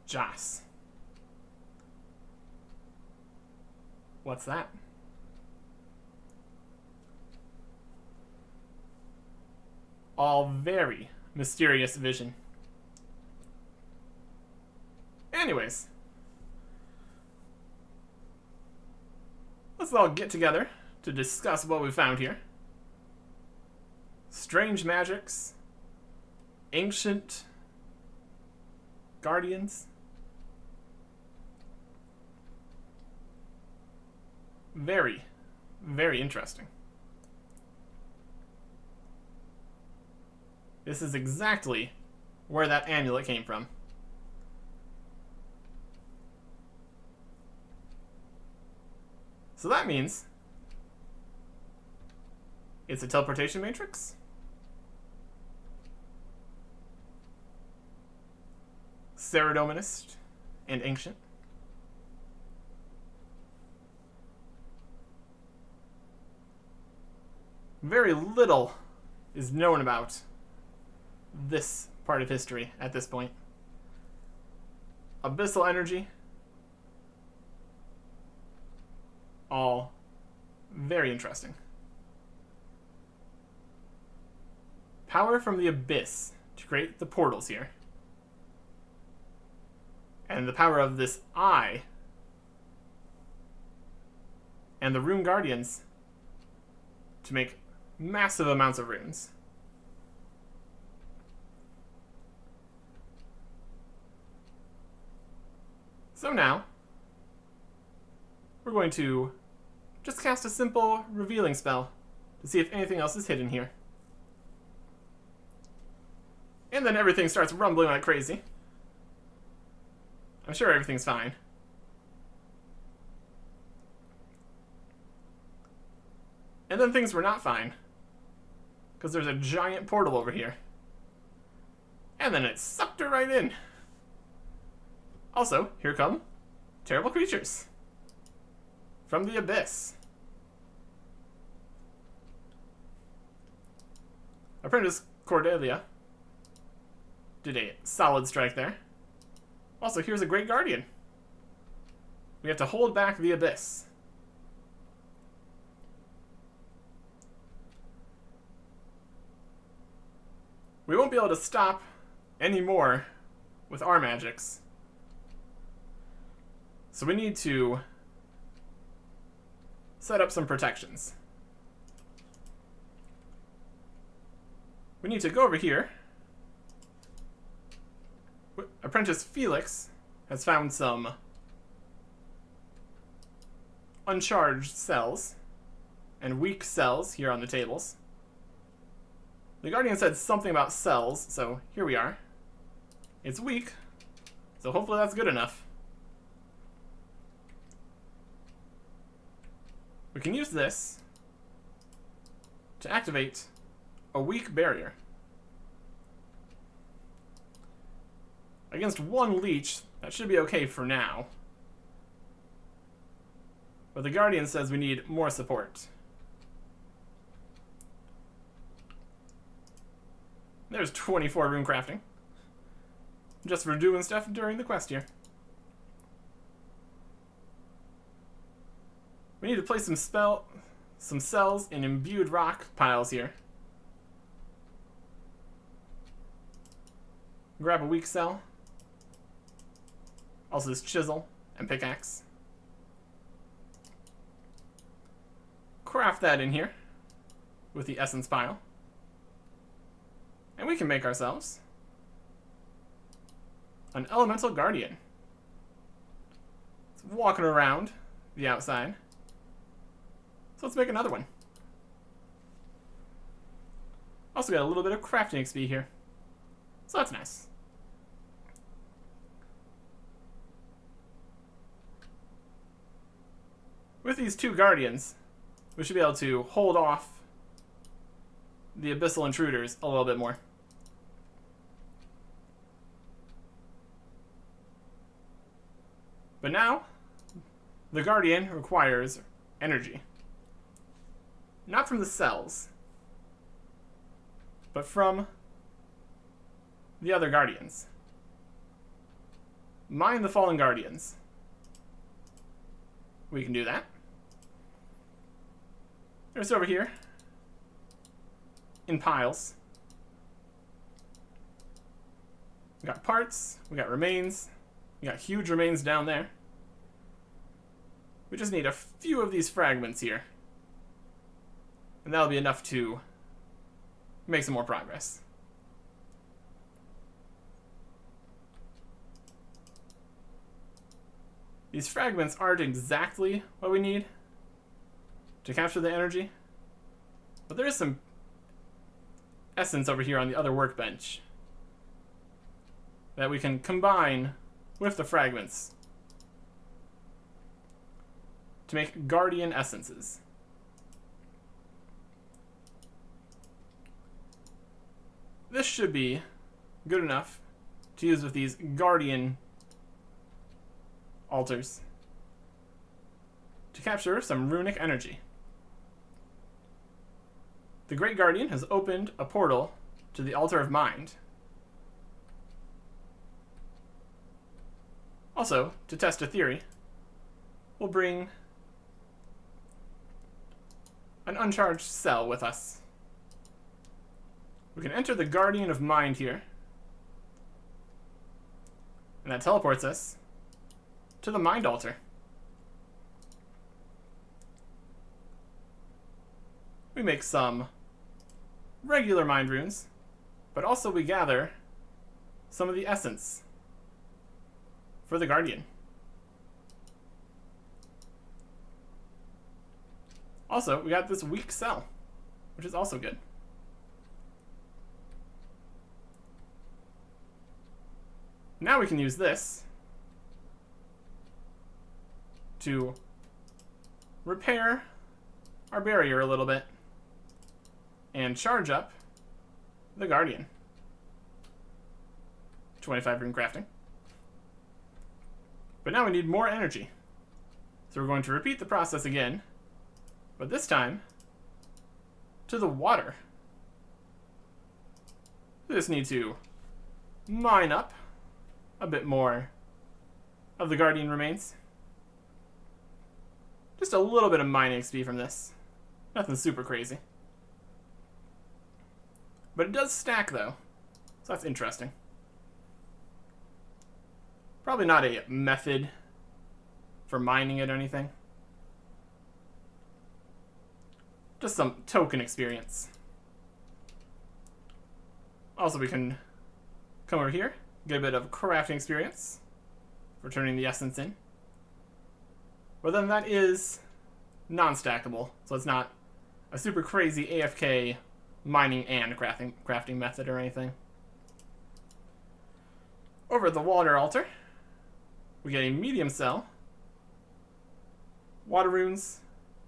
Joss. What's that? All very mysterious vision. Anyways, let's all get together to discuss what we found here. Strange magics, ancient guardians, very, very interesting. This is exactly where that amulet came from. So that means it's a teleportation matrix. Ceridomanist and ancient. Very little is known about this part of history at this point. Abyssal energy. All very interesting. Power from the abyss to create the portals here. And the power of this eye and the rune guardians to make massive amounts of runes. So now, we're going to just cast a simple revealing spell to see if anything else is hidden here. And then everything starts rumbling like crazy. I'm sure everything's fine. And then things were not fine, because there's a giant portal over here. And then it sucked her right in. Also, here come terrible creatures from the abyss. Apprentice Cordelia did a solid strike there. Also, here's a Great Guardian. We have to hold back the abyss. We won't be able to stop any more with our magics. So we need to set up some protections. We need to go over here. Apprentice Felix has found some uncharged cells and weak cells here on the tables. The Guardian said something about cells, so here we are. It's weak, so hopefully that's good enough. We can use this to activate a weak barrier. Against one leech, that should be okay for now. But the Guardian says we need more support. There's 24 rune crafting. Just for doing stuff during the quest here. We need to place some cells in imbued rock piles here. Grab a weak cell. Also this chisel and pickaxe. Craft that in here with the essence pile. And we can make ourselves an elemental guardian. It's walking around the outside. So let's make another one. Also got a little bit of crafting XP here. So that's nice. With these two guardians, we should be able to hold off the abyssal intruders a little bit more. But now, the Guardian requires energy. Not from the cells, but from the other Guardians. Mine the fallen Guardians. We can do that. There's over here. In piles. We got parts, we got remains. We got huge remains down there. We just need a few of these fragments here. And that'll be enough to make some more progress. These fragments aren't exactly what we need to capture the energy, but there is some essence over here on the other workbench that we can combine with the fragments to make guardian essences. This should be good enough to use with these guardian altars to capture some runic energy. The Great Guardian has opened a portal to the Altar of Mind. Also, to test a theory, we'll bring an uncharged cell with us. We can enter the Guardian of Mind here, and that teleports us to the Mind Altar. We make some regular mind runes, but also we gather some of the essence for the Guardian. Also, we got this weak cell, which is also good. Now we can use this to repair our barrier a little bit and charge up the Guardian. 25 rune crafting. But now we need more energy. So we're going to repeat the process again, but this time to the water. We just need to mine up a bit more of the Guardian remains. Just a little bit of mining XP from this. Nothing super crazy. But it does stack though, so that's interesting. Probably not a method for mining it or anything. Just some token experience. Also, we can come over here, get a bit of crafting experience for turning the essence in. But then that is non-stackable, so it's not a super crazy AFK mining and crafting method or anything. Over at the water altar, we get a medium cell, water runes,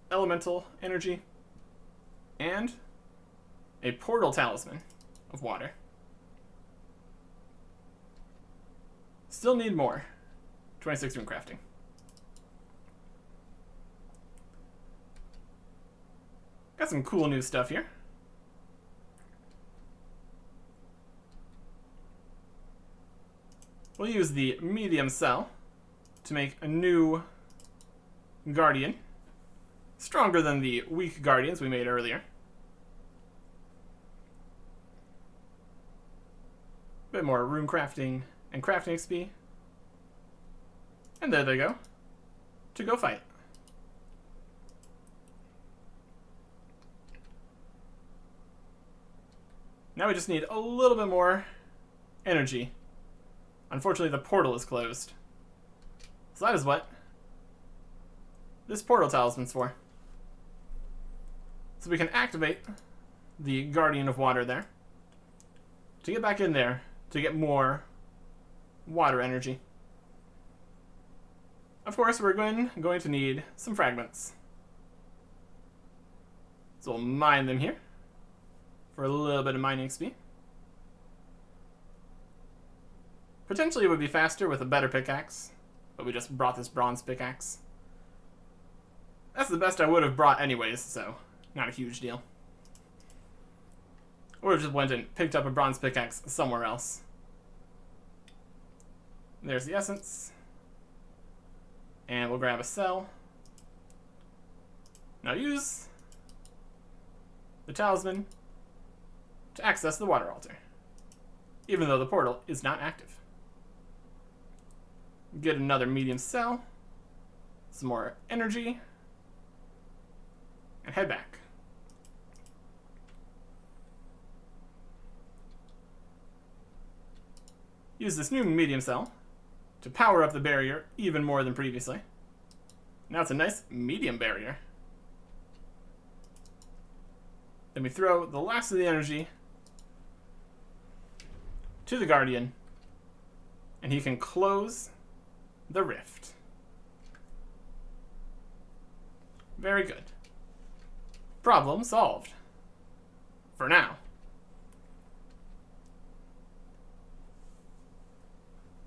elemental energy, and a portal talisman of water. Still need more. 26 rune crafting. Got some cool new stuff here. We'll use the medium cell to make a new Guardian. Stronger than the weak Guardians we made earlier. Bit more rune crafting and crafting XP. And there they go. To go fight. Now we just need a little bit more energy. Unfortunately, the portal is closed. So that is what this portal talisman's for. So we can activate the Guardian of Water there to get back in there to get more water energy. Of course, we're going to need some fragments. So we'll mine them here for a little bit of mining XP. Potentially it would be faster with a better pickaxe, but we just brought this bronze pickaxe. That's the best I would have brought anyways, so not a huge deal. Or just went and picked up a bronze pickaxe somewhere else. There's the essence. And we'll grab a cell. Now use the talisman to access the water altar, even though the portal is not active. Get another medium cell, some more energy, and head back. Use this new medium cell to power up the barrier even more than previously. Now it's a nice medium barrier. Then we throw the last of the energy to the Guardian, and he can close the rift. Very good. Problem solved. For now.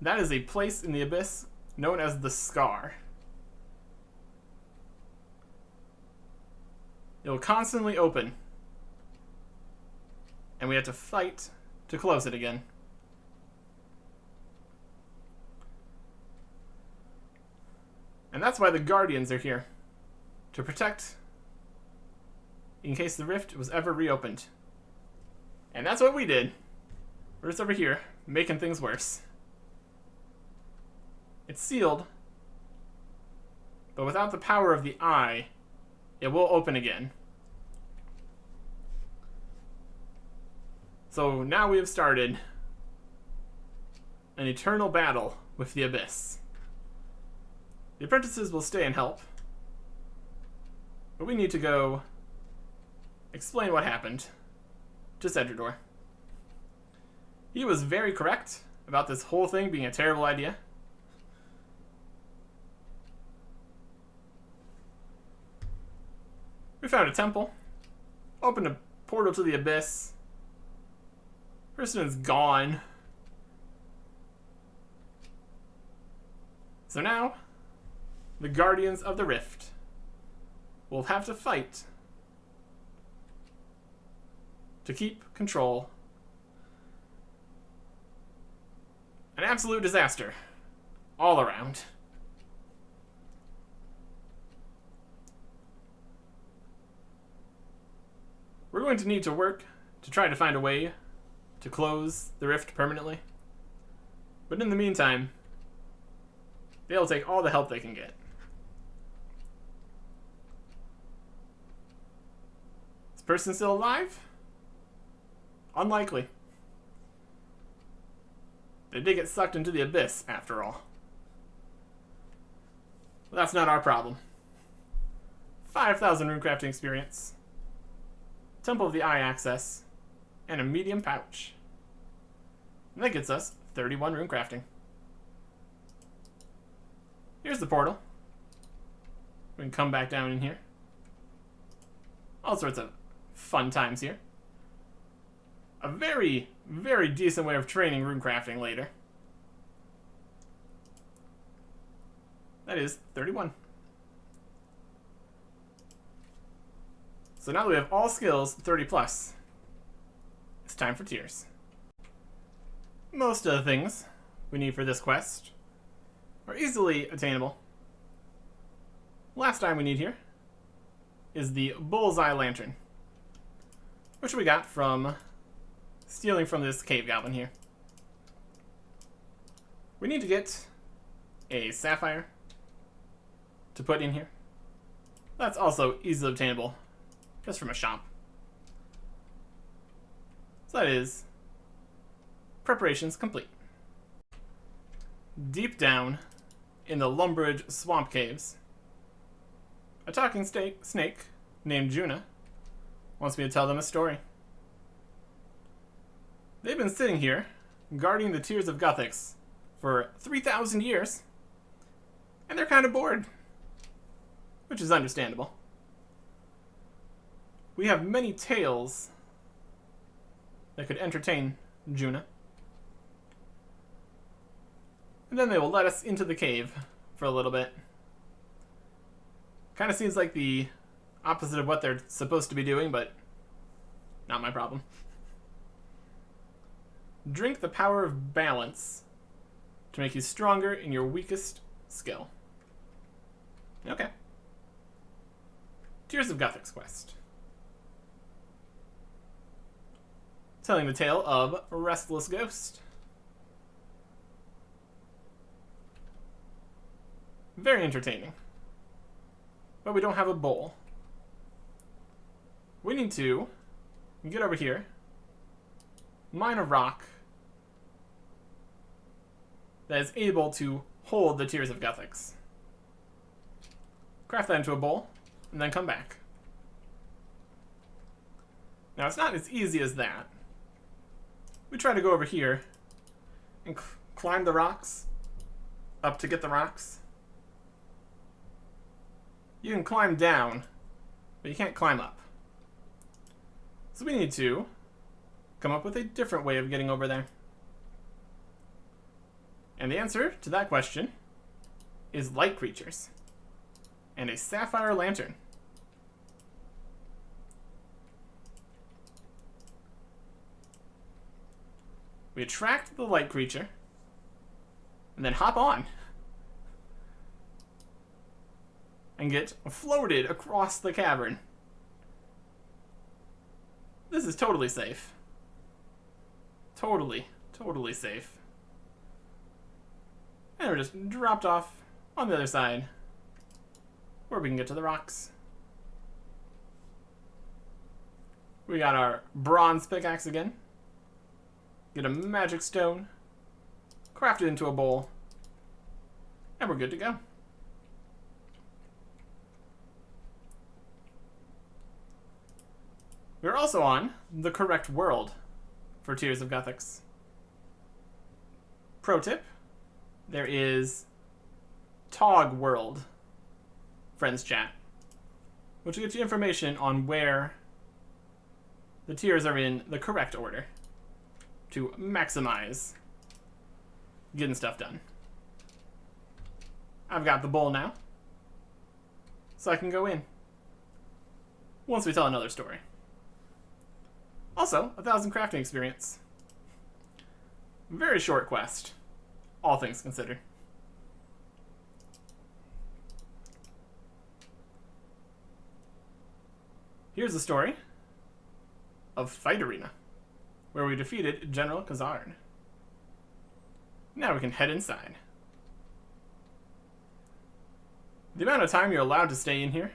That is a place in the abyss known as the Scar. It will constantly open, and we have to fight to close it again. And that's why the Guardians are here, to protect in case the rift was ever reopened. And that's what we did. We're just over here, making things worse. It's sealed, but without the power of the eye, it will open again. So now we have started an eternal battle with the abyss. The apprentices will stay and help, But we need to go explain what happened to Cedrador. He was very correct about this whole thing being a terrible idea. We found a temple, opened a portal to the abyss. Person is gone. So now, the Guardians of the Rift will have to fight to keep control. An absolute disaster all around. We're going to need to work to try to find a way to close the rift permanently. But in the meantime, they'll take all the help they can get. Is this person still alive? Unlikely. They did get sucked into the abyss, after all. But that's not our problem. 5,000 runecrafting experience, Temple of the Eye access, and a medium pouch. And that gets us 31 runecrafting. Here's the portal. We can come back down in here. All sorts of fun times here. A very, very decent way of training runecrafting later. That is 31. So now that we have all skills 30 plus, it's time for tiers. Most of the things we need for this quest are easily attainable. Last item we need here is the Bullseye Lantern, which we got from stealing from this cave goblin here. We need to get a sapphire to put in here. That's also easily obtainable just from a shop. So that is preparations complete. Deep down in the Lumbridge Swamp Caves, a talking snake named Juna wants me to tell them a story. They've been sitting here, guarding the Tears of Guthix for 3,000 years, and they're kind of bored, which is understandable. We have many tales that could entertain Juna, and then they will let us into the cave for a little bit. Kind of seems like the opposite of what they're supposed to be doing, but not my problem. Drink the power of balance to make you stronger in your weakest skill. Okay. Tears of Guthix quest. Telling the tale of a restless ghost. Very entertaining. But we don't have a bowl. We need to get over here, mine a rock that is able to hold the Tears of Guthix. Craft that into a bowl, and then come back. Now, it's not as easy as that. We try to go over here and climb the rocks up to get the rocks. You can climb down, but you can't climb up. So we need to come up with a different way of getting over there. And the answer to that question is light creatures and a sapphire lantern. We attract the light creature and then hop on and get floated across the cavern. This is totally safe. Totally safe. And we're just dropped off on the other side where we can get to the rocks. We got our bronze pickaxe again. Get a magic stone, craft it into a bowl, and we're good to go. We're also on the correct world for Tears of Guthix. Pro tip, there is Tog World Friends Chat, which will get you information on where the tiers are in the correct order to maximize getting stuff done. I've got the bowl now, so I can go in once we tell another story. Also, 1,000 crafting experience. Very short quest, all things considered. Here's the story of Fight Arena, where we defeated General Khazard. Now we can head inside. The amount of time you're allowed to stay in here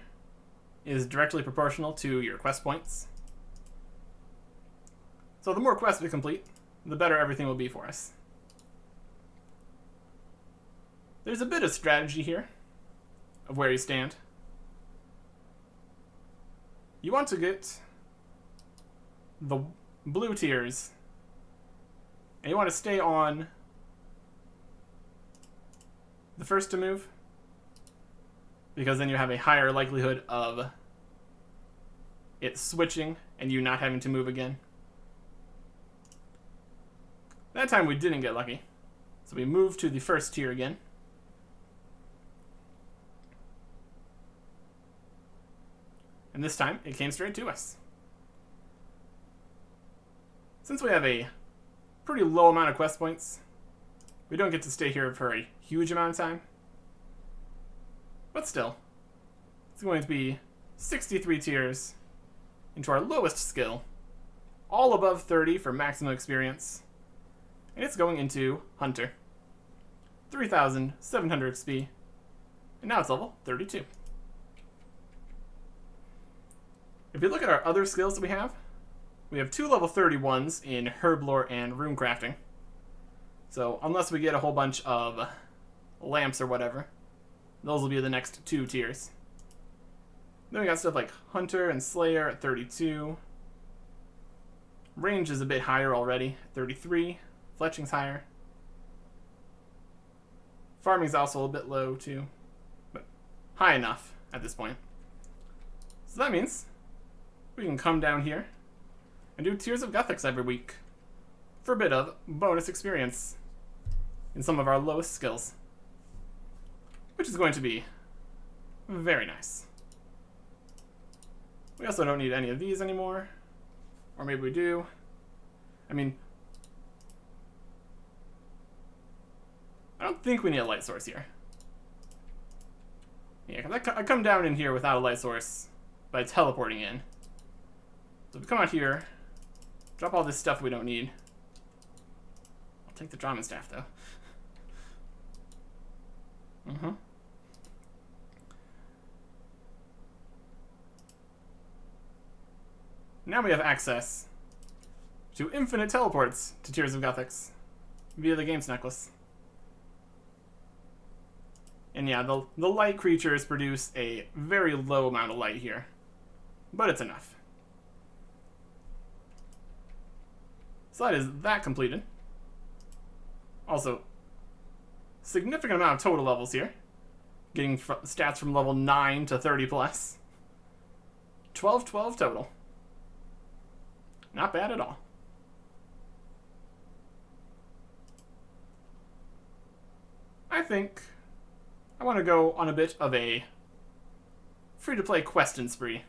is directly proportional to your quest points. So the more quests we complete, the better everything will be for us. There's a bit of strategy here of where you stand. You want to get the blue tiers, and you want to stay on the first to move, because then you have a higher likelihood of it switching and you not having to move again. That time we didn't get lucky, so we moved to the first tier again. And this time, it came straight to us. Since we have a pretty low amount of quest points, we don't get to stay here for a huge amount of time. But still, it's going to be 63 tiers into our lowest skill, all above 30 for maximum experience. And it's going into Hunter. 3,700 XP. And now it's level 32. If you look at our other skills that we have 2 level 31s in Herblore and Rune Crafting. So unless we get a whole bunch of lamps or whatever, those will be the next 2 tiers. Then we got stuff like Hunter and Slayer at 32. Range is a bit higher already, 33. Fletching's higher. Farming's also a bit low too, but high enough at this point. So that means we can come down here and do Tears of Guthix every week for a bit of bonus experience in some of our lowest skills, which is going to be very nice. We also don't need any of these anymore, or maybe we do. I mean, I don't think we need a light source here. Yeah, because I come down in here without a light source by teleporting in. So we come out here, drop all this stuff we don't need. I'll take the Draman Staff, though. Now we have access to infinite teleports to Tears of Guthix via the Games Necklace. And yeah, the light creatures produce a very low amount of light here, but it's enough. So that is that completed. Also, significant amount of total levels here. Getting stats from level 9 to 30 plus. 12 total. Not bad at all. I think I want to go on a bit of a free-to-play questing spree.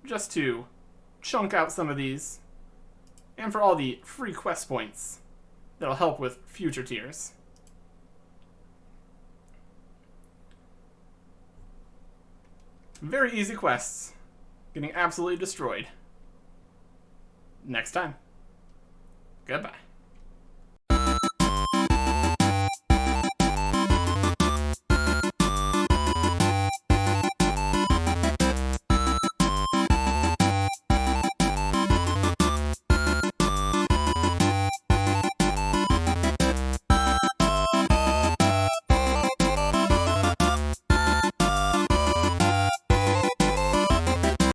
Just to chunk out some of these, and for all the free quest points that'll help with future tiers. Very easy quests, getting absolutely destroyed. Next time. Goodbye.